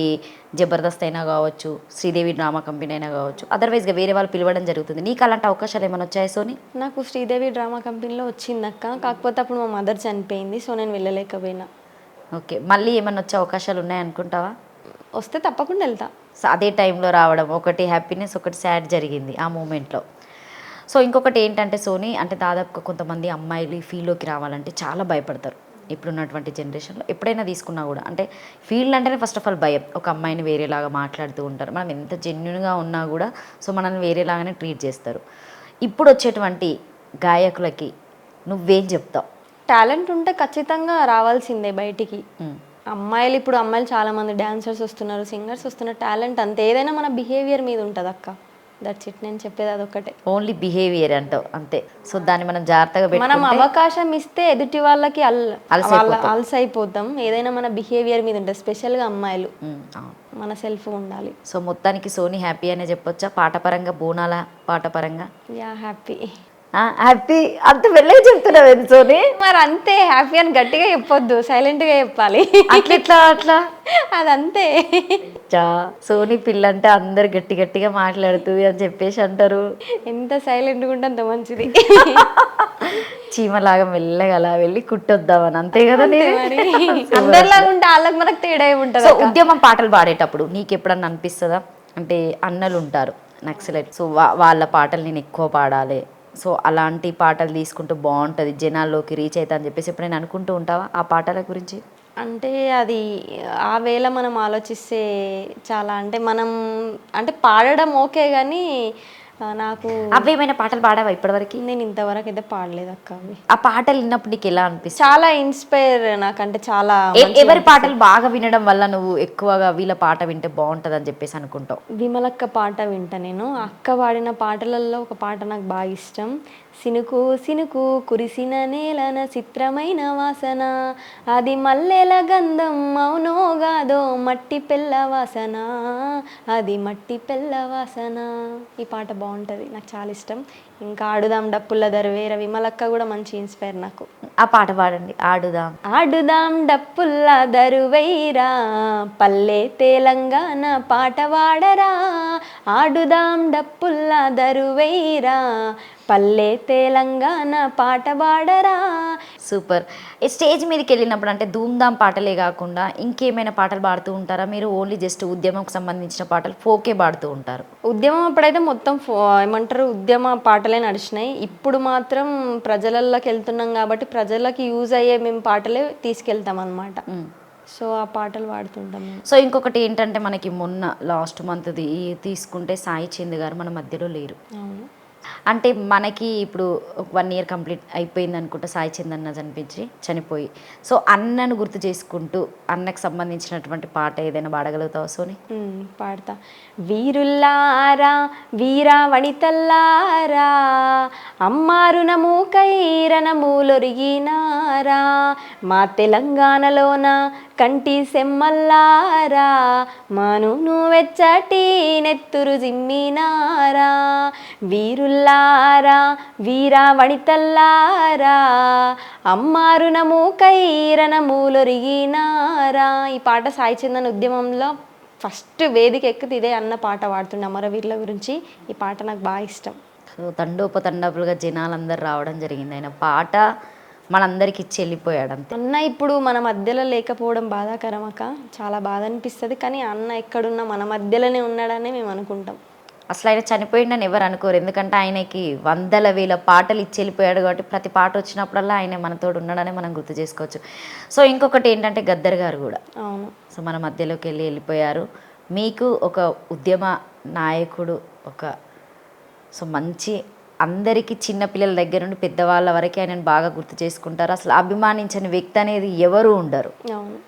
జబర్దస్త్ అయినా కావచ్చు, శ్రీదేవి డ్రామా కంపెనీ అయినా కావచ్చు, అదర్వైజ్గా వేరే వాళ్ళు పిలవడం జరుగుతుంది. నీకు అలాంటి అవకాశాలు ఏమైనా వచ్చాయి సోనీ? నాకు శ్రీదేవి డ్రామా కంపెనీలో వచ్చిందక్క, కాకపోతే అప్పుడు మా మదర్ చనిపోయింది, సో నేను వెళ్ళలేకపోయినా. ఓకే, మళ్ళీ ఏమైనా వచ్చే అవకాశాలు ఉన్నాయనుకుంటావా? వస్తే తప్పకుండా వెళ్తా. సో అదే టైంలో రావడం, ఒకటి హ్యాపీనెస్ ఒకటి సాడ్ జరిగింది ఆ మూమెంట్లో. సో ఇంకొకటి ఏంటంటే సోనీ, అంటే దాదాపుగా కొంతమంది అమ్మాయిలు ఈ ఫీల్డ్లోకి రావాలంటే చాలా భయపడతారు ఇప్పుడున్నటువంటి జనరేషన్లో. ఎప్పుడైనా తీసుకున్నా కూడా అంటే ఫీల్డ్ అంటేనే ఫస్ట్ ఆఫ్ ఆల్ భయం. ఒక అమ్మాయిని వేరేలాగా మాట్లాడుతూ ఉంటారు, మనం ఎంత జెన్యున్గా ఉన్నా కూడా సో మనల్ని వేరేలాగానే ట్రీట్ చేస్తారు. ఇప్పుడు వచ్చేటువంటి గాయకులకి నువ్వేం చెప్తావు? టాలెంట్ ఉంటే ఖచ్చితంగా రావాల్సిందే బయటికి. ఇప్పుడు అమ్మాయిలు చాలామంది డాన్సర్స్ వస్తున్నారు, సింగర్స్ వస్తున్నారు, టాలెంట్ అంతే. ఏదైనా మన బిహేవియర్ మీద ఉంటుంది అక్క, దట్స్ ఇట్. నేను చెప్పేది అదొక్కటే. ఓన్లీ బిహేవియర్ అంటావు అంతే. సో దాన్ని మనం జాగ్రత్తగా మనం అవకాశం ఇస్తే ఎదుటి వాళ్ళకి అలసైపోతాం. ఏదైనా మన బిహేవియర్ మీద ఉంటుంది, స్పెషల్గా అమ్మాయిలు మన సెల్ఫ్ ఉండాలి. సో మొత్తానికి సోనీ హ్యాపీ అనే చెప్పొచ్చా? పాట పరంగా, బోనాల పాట పరంగా హ్యాపీ. హ్యాపీ అంత వెళ్ళే చెప్తున్నావు సోనీ? మరి అంతే, హ్యాపీ అని గట్టిగా చెప్పొద్దు, సైలెంట్గా చెప్పాలి. అట్లా అట్లా అదంతే. సోనీ పిల్ల అంటే అందరు గట్టి గట్టిగా మాట్లాడుతుంది అని చెప్పేసి అంటారు. ఎంత సైలెంట్గా ఉంటే అంత మంచిది. చీమలాగా మెల్లగా అలా వెళ్ళి కుట్టొద్దామని, అంతే కదా? అందరిలాగా ఉంటే వాళ్ళకి మనకు తేడా ఉంటుంది. సో ఉద్యమం పాటలు పాడేటప్పుడు నీకు ఎప్పుడన్నా అనిపిస్తుందా? అంటే అన్నలు ఉంటారు నక్సలైట్, సో వాళ్ళ పాటలు నేను ఎక్కువ పాడాలి, సో అలాంటి పాటలు తీసుకుంటూ బాగుంటుంది, జనాల్లోకి రీచ్ అవుతా అని చెప్పేసి ఎప్పుడైనా అనుకుంటూ ఉంటావా ఆ పాటల గురించి? అంటే అది ఆ వేళ మనం ఆలోచిస్తే చాలా, అంటే మనం అంటే పాడడం ఓకే కానీ నాకు అవేమైనా పాటలు పాడావా ఇప్పటివరకు? నేను ఇంతవరకు అయితే పాడలేదు అక్క. అవి ఆ పాటలు విన్నప్పుడు నీకు ఎలా అనిపిస్తుంది? చాలా ఇన్స్పైర్ నాకంటే చాలా. ఎవరి పాటలు బాగా వినడం వల్ల నువ్వు ఎక్కువగా వీళ్ళ పాట వింటే బాగుంటుంది అని చెప్పేసి అనుకుంటావు? విమలక్క పాట వింటా నేను. అక్క పాడిన పాటలలో ఒక పాట నాకు బాగా ఇష్టం. సినుకు సినుకు కురిసిన నేలన చిత్రమైన వాసన, అది మల్లెల గంధం అవునో గాదో మట్టి పెళ్ళ వాసన, అది మట్టి పెళ్ళ వాసన. ఈ పాట బాగుంటుంది, నాకు చాలా ఇష్టం. ఇంకా ఆడుదాం డప్పుల దరువేర, విమలక్క కూడా మంచి ఇన్స్పైర్ నాకు. ఆ పాట పాడండి. ఆడుదాం ఆడుదాం డప్పుల దరువైరా, పల్లె తెలంగాణ పాట వాడరా, ఆడుదాం డప్పుల దరువైరా, పల్లె తెలంగాణ పాట పాడరా. సూపర్. స్టేజ్ మీదకి వెళ్ళినప్పుడు అంటే ధూమ్ధామ్ పాటలే కాకుండా ఇంకేమైనా పాటలు పాడుతూ ఉంటారా మీరు? ఓన్లీ జస్ట్ ఉద్యమంకి సంబంధించిన పాటలు, ఫోకే పాడుతూ ఉంటారు? ఉద్యమం అప్పుడైతే మొత్తం ఏమంటారు ఉద్యమ పాటలే నడిచినాయి. ఇప్పుడు మాత్రం ప్రజలలోకి వెళ్తున్నాం కాబట్టి ప్రజలకి యూజ్ అయ్యే మేము పాటలే తీసుకెళ్తాం అన్నమాట. సో ఆ పాటలు పాడుతుంటాం. సో ఇంకొకటి ఏంటంటే మనకి మొన్న లాస్ట్ మంత్ది తీసుకుంటే సాయి చంద్ గారు మన మధ్యలో లేరు. అంటే మనకి ఇప్పుడు 1 year కంప్లీట్ అయిపోయింది అనుకుంటా సాయి చంద్ అన్న చనిపోయి. సో అన్నను గుర్తు చేసుకుంటూ అన్నకు సంబంధించినటువంటి పాట ఏదైనా పాడగలుగుతావా సోని? పాడతా. వీరుల్లారా వీరా వనితల్లారా అమ్మారునము కైరణములొరిగినారా మా తెలంగాణలోన కంటి సెమ్మల్లారా మాను వెచ్చటి నెత్తురు జిమ్మినారా వీరుల్లారా వీరా వనితల్లారా అమ్మారునము కైరణములొరిగినారా. ఈ పాట సాయి చందన్ ఉద్యమంలో ఫస్ట్ వేదిక ఎక్కితే ఇదే అన్న పాట పాడుతుండే అమరవీరుల గురించి. ఈ పాట నాకు బాగా ఇష్టం. సో తండోపతండాలుగా జనాలందరూ రావడం జరిగింది. ఆయన పాట మనందరికి ఇచ్చి వెళ్ళిపోయాడు అంతే. అన్న ఇప్పుడు మన మధ్యలో లేకపోవడం బాధాకరం అక్క, చాలా బాధ అనిపిస్తుంది. కానీ అన్న ఎక్కడున్నా మన మధ్యలోనే ఉన్నాడని మేము అనుకుంటాం. అసలు ఆయన చనిపోయిండని ఎవరు అనుకోరు, ఎందుకంటే ఆయనకి 100,000 పాటలు ఇచ్చి వెళ్ళిపోయాడు కాబట్టి ప్రతి పాట వచ్చినప్పుడల్లా ఆయన మనతోడు ఉన్నాడని మనం గుర్తు చేసుకోవచ్చు. సో ఇంకొకటి ఏంటంటే గద్దర్ గారు కూడా అవును, సో మన మధ్యలోకి వెళ్ళిపోయారు. మీకు ఒక ఉద్యమ నాయకుడు, ఒక సో మంచి అందరికీ చిన్నపిల్లల దగ్గర నుండి పెద్దవాళ్ళ వరకు ఆయనను బాగా గుర్తు చేసుకుంటారు. అసలు అభిమానించని వ్యక్తి అనేది ఎవరు ఉండరు. అవును.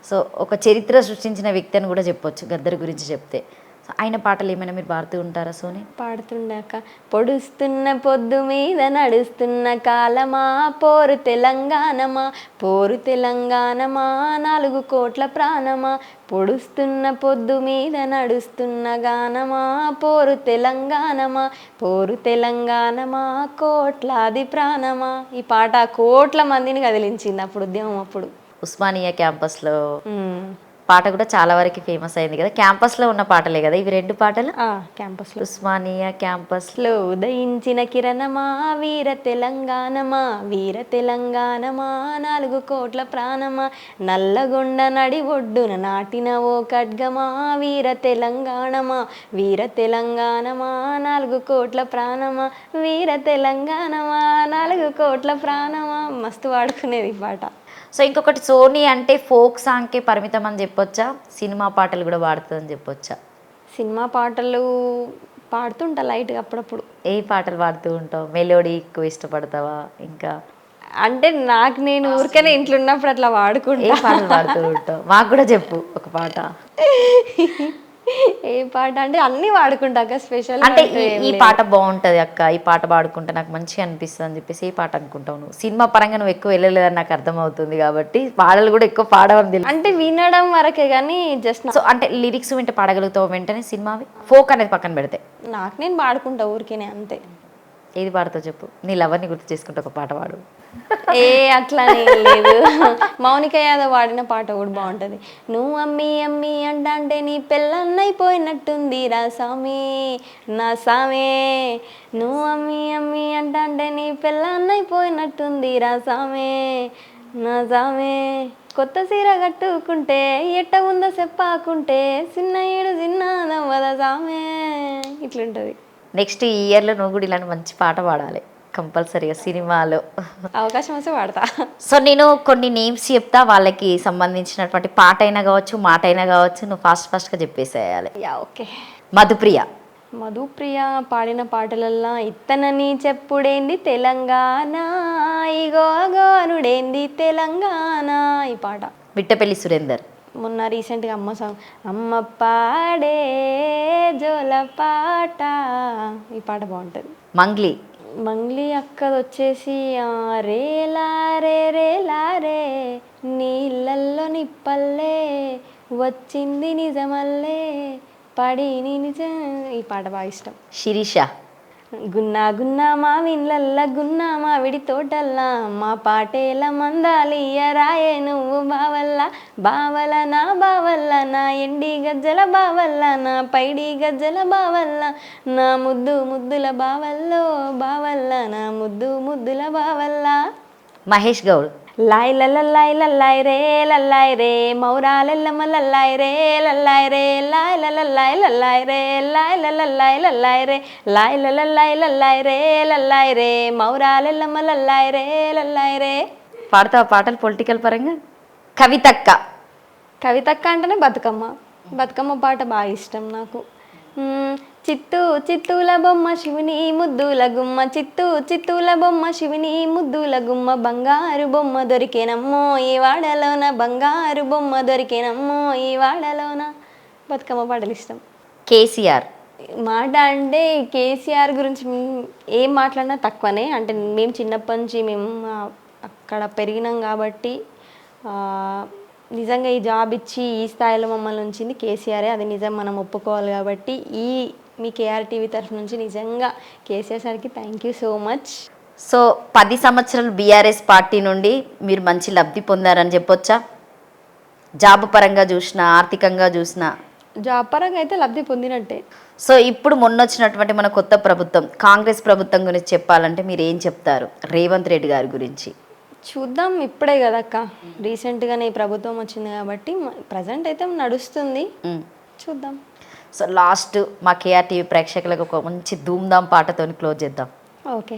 సో ఒక చరిత్ర సృష్టించిన వ్యక్తి అని కూడా చెప్పొచ్చు గద్దర్ గురించి చెప్తే. సో ఆయన పాటలు ఏమైనా మీరు పాడుతూ ఉంటారా సోని? పాడుతుండక పొడుస్తున్న పొద్దు మీద నడుస్తున్న కాలమా పోరు తెలంగాణమా పోరు తెలంగాణమా 4 కోట్ల ప్రాణమా పొడుస్తున్న పొద్దు మీద నడుస్తున్న గానమా పోరు తెలంగాణమా పోరు తెలంగాణమా కోట్లాది ప్రాణమా. ఈ పాట కోట్ల మందిని కదిలించింది అప్పుడు ఉద్యమం. అప్పుడు ఉస్మానియా క్యాంపస్లో పాట కూడా చాలా వరకు ఫేమస్ అయింది కదా. క్యాంపస్లో ఉన్న పాటలే కదా ఇవి 2 పాటలు. క్యాంపస్లో ఉస్మానియా క్యాంపస్లో ఉదయించిన కిరణమా వీర తెలంగాణమా వీర తెలంగాణమా 4 కోట్ల ప్రాణమా నల్లగొండ నడి ఒడ్డున నాటిన ఓ ఖడ్గమా వీర తెలంగాణమా వీర తెలంగాణమా 4 కోట్ల ప్రాణమా వీర తెలంగాణమా 4 కోట్ల ప్రాణమా. మస్తు వాడుకునేది ఈ పాట. సో ఇంకొకటి, సోనీ అంటే ఫోక్ సాంగ్కే పరిమితం అని చెప్పొచ్చా, సినిమా పాటలు కూడా పాడుతుందని చెప్పొచ్చా? సినిమా పాటలు పాడుతుంటా లైట్గా అప్పుడప్పుడు. ఏ పాటలు పాడుతూ ఉంటావు? మెలోడీ ఎక్కువ ఇష్టపడతావా? ఇంకా అంటే నాకు నేను ఊరికనే ఇంట్లో ఉన్నప్పుడు అట్లా ఏ వాడుకుంటా. పాటలు పాడుతూ ఉంటావు? మాకు కూడా చెప్పు ఒక పాట. ఏ పాట అంటే అన్ని వాడుకుంటాక స్పెషల్ అంటే ఈ పాట బాగుంటది అక్క, ఈ పాట పాడుకుంటే నాకు మంచిగా అనిపిస్తుంది అని చెప్పేసి ఏ పాట అనుకుంటావు నువ్వు? సినిమా పరంగా నువ్వు ఎక్కువ వెళ్ళలేదని నాకు అర్థమవుతుంది కాబట్టి పాటలు కూడా ఎక్కువ పాడవని తెలుసు. అంటే వినడం వరకే కానీ జస్ట్ సో అంటే లిరిక్స్ వింటే పాడగలుగుతావు వెంటనే సినిమావి? ఫోక్ అనేది పక్కన పెడితే నాకు నేను పాడుకుంటా ఊరికేనే అంతే. ఏది పాడుతావు చెప్పు, నీ లవర్ని గుర్తు చేసుకుంటే ఒక పాట పాడు. ఏ అట్లానే లేదు. మౌనిక యాదవ్ వాడిన పాట కూడా బాగుంటుంది. నువ్వు అమ్మి అమ్మి అంటే నీ పెళ్ళన్నైపోయినట్టుంది రా సామి నా సామే నువ్వు అమ్మి అమ్మి అంటే నీ పెళ్ళన్నైపోయినట్టుంది రా సామే నా సామే కొత్త సీర కట్టుకుంటే ఎట్ట ఉందో చెప్పాకుంటే చిన్న ఏడు చిన్న నవ్వద సామే ఇట్లుంటుంది. నెక్స్ట్ ఈ ఇయర్లో నువ్వు కూడా ఇలాంటి మంచి పాట పాడాలి కంపల్సరీగా సినిమాలో. అవకాశం వస్తే పాడతా. సో నేను కొన్ని నేమ్స్ చెప్తా, వాళ్ళకి సంబంధించినటువంటి పాట అయినా కావచ్చు మాట అయినా కావచ్చు, నువ్వు ఫాస్ట్గా చెప్పేసేయాలి. ఓకే. మధుప్రియ. మధుప్రియ పాడిన పాటలల్లా ఇత్తనని చెప్పుడేంది తెలంగాణ ఇగో అగోనుడేంది తెలంగాణ ఈ పాట. విట్టపల్లి సురేందర్. మొన్న రీసెంట్గా అమ్మ సాంగ్ అమ్మ పాడే జోల పాట ఈ పాట బాగుంటుంది. మంగ్లీ. మంగ్లీ అక్కది వచ్చేసి రేలారే రేలారే నీళ్ళల్లో నిప్పల్లే వచ్చింది నిజమల్లే పడి నిజం ఈ పాట బాగా ఇష్టం. శిరీష. గున్నా గున్నా మావిన్లల్లా గున్నా మావిడి తోటల్లా మా పాటేల మందాలియ రాయే నువ్వు బావల్ల బావల నా బావల్ల నా ఎండి గజ్జల బావల్ల నా పైడి గజ్జల బావల్ల నా ముద్దు ముద్దుల బావల్లో బావల్ల నా ముద్దు ముద్దుల బావల్ల. మహేష్ గౌడ్. లాయ్ లల్లాయ్ రే మౌరాలెల్లమ్మ లల్లాయ్ రే లాయ్ లల్లాయ్ రే లాయ్ లల్లాయ్ రే మౌరాలెల్లమ్మ లల్లాయ్ రే. పాడతావా పాటలు పొలిటికల్ పరంగా? కవితక్క. కవితక్క అంటేనే బతుకమ్మ పాట బాగా ఇష్టం నాకు. చిత్తూ చిత్తూల బొమ్మ శివుని ముద్దుల గుమ్మ, చిత్తూ చిత్తూల బొమ్మ శివుని ముద్దుల గుమ్మ, బంగారు బొమ్మ దొరికేనమ్మో ఈ వాడలోన, బంగారు బొమ్మ దొరికేనమ్మో ఈ వాడలోన. బతుకమ్మ పాటలు ఇష్టం. కేసీఆర్ మాట అంటే కేసీఆర్ గురించి ఏం మాట్లాడినా తక్కువనే. అంటే మేము చిన్నప్పటి నుంచి మేము అక్కడ పెరిగినాం కాబట్టి నిజంగా ఈ జాబ్ ఇచ్చి ఈ స్థాయిలో మమ్మల్ని ఉంచింది కేసీఆరే, అది నిజం, మనం ఒప్పుకోవాలి. కాబట్టి మీ కేఆర్ టీవీ తరఫు నుంచి నిజంగా కేసీఆర్ సార్కి thank you so much. So 10 సంవత్సరాలు బీఆర్ఎస్ పార్టీ నుండి మీరు మంచి లబ్ధి పొందారని చెప్పొచ్చా? జాబ్ పరంగా చూసినా, ఆర్థికంగా చూసినా? జాబ్ పరంగా అయితే లబ్ధి పొందినట్టే. సో ఇప్పుడు మొన్నొచ్చినటువంటి మన కొత్త ప్రభుత్వం, కాంగ్రెస్ ప్రభుత్వం గురించి చెప్పాలంటే మీరు ఏం చెప్తారు? రేవంత్ రెడ్డి గారి గురించి చూద్దాం, ఇప్పుడే కదక్క రీసెంట్గానే ఈ ప్రభుత్వం వచ్చింది కాబట్టి ప్రజెంట్ అయితే నడుస్తుంది, చూద్దాం. సో లాస్ట్ మా కేఆర్ టీవీ ప్రేక్షకులకు ఒక మంచి ధూమ్ధామ్ పాటతో క్లోజ్ చేద్దాం. ఓకే.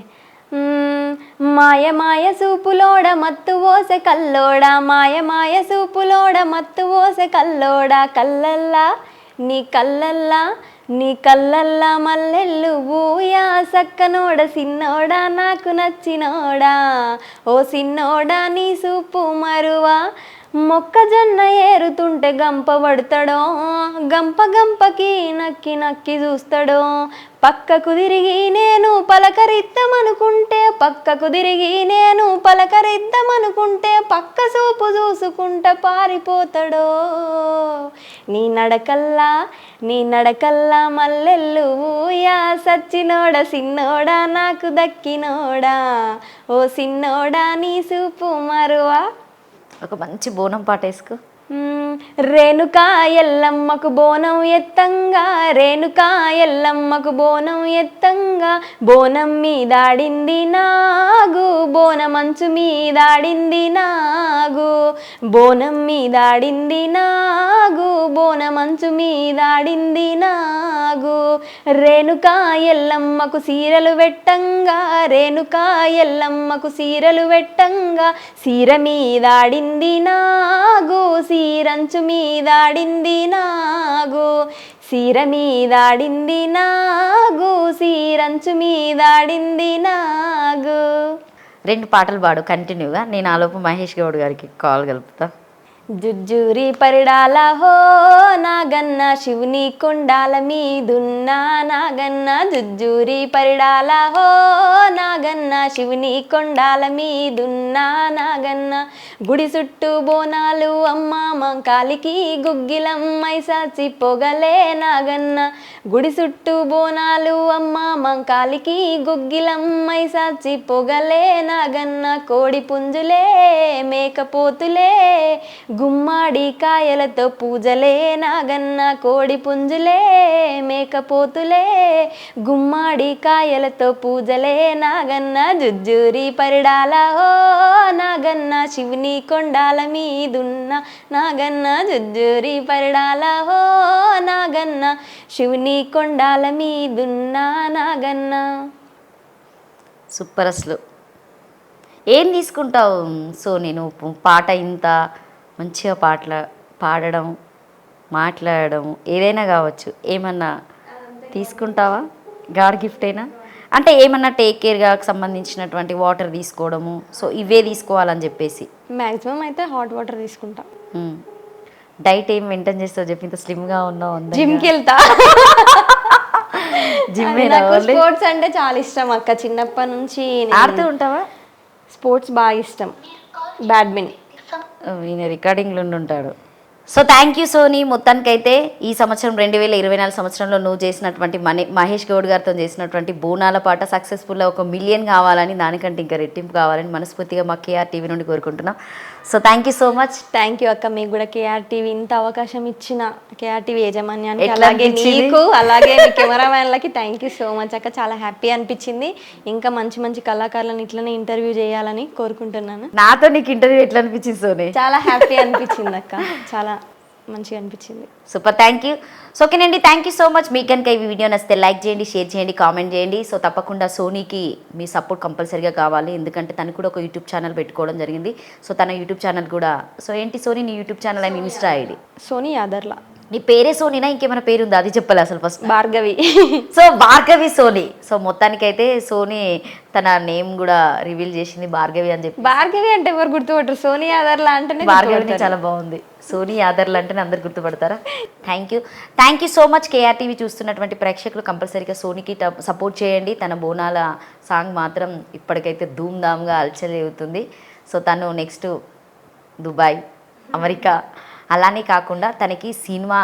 మాయ మాయ సూపులోడ మత్తు ఓసె కల్లోడ, మాయ మాయ సూపులోడ మత్తు ఓసె కల్లోడ, కల్లల్లా నీ కల్లల్లా నీ కల్లల్లా మల్లెల్లు ఊయా, సక్కనోడ సిన్నోడా నాకు నచ్చినోడా, ఓ సిన్నోడా నీ సూపు మరువా, మొక్కజొన్న ఏరుతుంటే గంప పడతాడో, గంప గంపకి నక్కి నక్కి చూస్తాడో, పక్కకు తిరిగి నేను పలకరిద్దామనుకుంటే, పక్కకు తిరిగి నేను పలకరిద్దామనుకుంటే, పక్క సూపు చూసుకుంటా పారిపోతాడో, నీ నడకల్లా మల్లెల్లు ఊయా, సచ్చినోడ సిన్నోడా నాకు దక్కినోడా, ఓ సిన్నోడా నీ సూపు మరువా. ఒక మంచి బోనం పాట వేసుకో. రేణుకా ఎల్లమ్మకు బోనం ఎత్తంగా, రేణుకా ఎల్లమ్మకు బోనం ఎత్తంగా, బోనం మీదాడింది నాగు, బోనమంచు మీదాడింది నాగు, బోనం మీదాడింది నాగు, బోనమంచు మీదాడింది నాగు, రేణుకా ఎల్లమ్మకు సీరలు వెట్టంగా, రేణుకా ఎల్లమ్మకు సీరలు వెట్టంగా, సీర మీదాడింది నాగు, సీరంచు మీదాడింది నాగు, సీర మీదాడింది నాగు, సీరంచు మీదాడింది నాగు. 2 పాటలు పాడు కంటిన్యూగా, నేను ఆలోపు మహేష్ గౌడ్ గారికి కాల్ కలుపుతా. జుజ్జూరి పరిడాల హో నాగన్న, శివుని కొండాల మీదున్నా నాగన్న, జుజ్జూరి పరిడాల హో నాగన్న, శివుని కొండాల మీదున్నా నాగన్న, గుడి చుట్టూ బోనాలు అమ్మ మంకాలికి గుగ్గిలమ్మై సాచి పొగలే నాగన్న, గుడి చుట్టూ బోనాలు అమ్మ మంకాలికి గుగ్గిలమ్మై సాచి పొగలే నాగన్న, కోడి పుంజులే మేకపోతులే గుమ్మడి కాయలతో పూజలే నాగన్న, కోడి పుంజులే మేకపోతులే గుమ్మడి కాయలతో పూజలే నాగన్న, జుజ్జూరి పరిడాల ఓ నాగన్న, శివుని కొండాల మీదున్న నాగన్న, జుజ్జూరి పరిడాల ఓ నాగన్న, శివుని కొండాల మీదున్న నాగన్న. సూపర్. అసలు ఏం తీసుకుంటావు? సో నేను పాట ఇంత మంచిగా పాడడం, మాట్లాడడం ఏదైనా కావచ్చు, ఏమన్నా తీసుకుంటావా? గాడ్ గిఫ్ట్ అయినా అంటే ఏమన్నా టేక్ కేర్గా సంబంధించినటువంటి వాటర్ తీసుకోవడము, సో ఇవే తీసుకోవాలని చెప్పేసి? మ్యాక్సిమం అయితే హాట్ వాటర్ తీసుకుంటా. డైట్ ఏం మెయింటైన్ చేస్తావు చెప్పి? ఇంత స్లిమ్గా ఉన్నావు. జిమ్కి వెళ్తా. జిమ్ స్పోర్ట్స్ అంటే చాలా ఇష్టం అక్క, చిన్నప్పటి నుంచి. ఆడుతూ ఉంటావా? స్పోర్ట్స్ బాగా ఇష్టం, బ్యాడ్మింటన్. ఈయన రికార్డింగ్లో ఉంటాడు. So thank you Soni. మొత్తానికైతే ఈ సంవత్సరం 2024 సంవత్సరంలో నువ్వు చేసినటువంటి మహేష్ గౌడ్ గారితో చేసినటువంటి బోనాల పాట సక్సెస్ఫుల్గా 1 మిలియన్ కావాలని, దానికంటే ఇంకా రెట్టింపు కావాలని మనస్ఫూర్తిగా మా కేఆర్ టీవీ నుండి కోరుకుంటున్నాం. So thank you so much. Thank you అక్క, మీకు కూడా కేఆర్ టీవీ ఇంత అవకాశం ఇచ్చిన కేఆర్ టీవీ యాజమాన్యానికి, అలాగే నీకు, అలాగే మీ కెమెరామ్యాన్లకి థ్యాంక్ యూ సో మచ్ అక్క. చాలా హ్యాపీ అనిపించింది. ఇంకా మంచి మంచి కళాకారులను ఇట్లనే ఇంటర్వ్యూ చేయాలని కోరుకుంటున్నాను. నాతో నీకు ఇంటర్వ్యూ ఎట్లా అనిపించింది సోనీ? చాలా హ్యాపీ అనిపించింది అక్క, చాలా మంచిగా అనిపించింది. Super, thank you. సో ఓకేనండి, థ్యాంక్ యూ సో మచ్. మీకు కనుక ఈ వీడియో నచ్చితే లైక్ చేయండి, షేర్ చేయండి, కామెంట్ చేయండి. సో తప్పకుండా సోనీకి మీ సపోర్ట్ కంపల్సరీగా కావాలి, ఎందుకంటే తను కూడా ఒక యూట్యూబ్ ఛానల్ పెట్టుకోవడం జరిగింది. సో తన యూట్యూబ్ ఛానల్ కూడా, సో ఏంటి సోనీ నీ YouTube channel and insta ID? Soni Yadarla. నీ పేరే సోనీనా ఇంకేమైనా పేరు ఉందా అది చెప్పాలి అసలు first. Bhargavi. So Bhargavi Soni. So మొత్తానికైతే సోనీ తన నేమ్ కూడా రివీల్ చేసింది భార్గవి అని చెప్పి. భార్గవి అంటే ఎవరు గుర్తుపట్టరు, సోనీ ఆధార్లా అంటేనే భార్గవిని చాలా బాగుంది. సోనీ ఆదర్లు అంటేనే అందరు గుర్తుపడతారా. Thank you so much. KRTV చూస్తున్నటువంటి ప్రేక్షకులు కంపల్సరీగా సోనీకి సపోర్ట్ చేయండి. తన బోనాల సాంగ్ మాత్రం ఇప్పటికైతే ధూమ్ధామ్గా అలచలేవుతుంది. సో తను నెక్స్ట్ దుబాయ్, అమెరికా అలానే కాకుండా తనకి సినిమా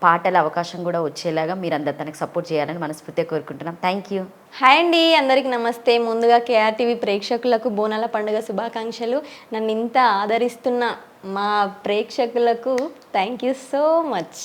పాటల అవకాశం కూడా వచ్చేలాగా మీరందరూ తనకి సపోర్ట్ చేయాలని మనస్ఫూర్తిగా కోరుకుంటున్నాం. Thank you. హాయ్ అండి, అందరికి నమస్తే. ముందుగా కేఆర్టీవీ ప్రేక్షకులకు బోనాల పండుగ శుభాకాంక్షలు. నన్ను ఇంత ఆదరిస్తున్న మా ప్రేక్షకులకు థ్యాంక్ యూ సో మచ్.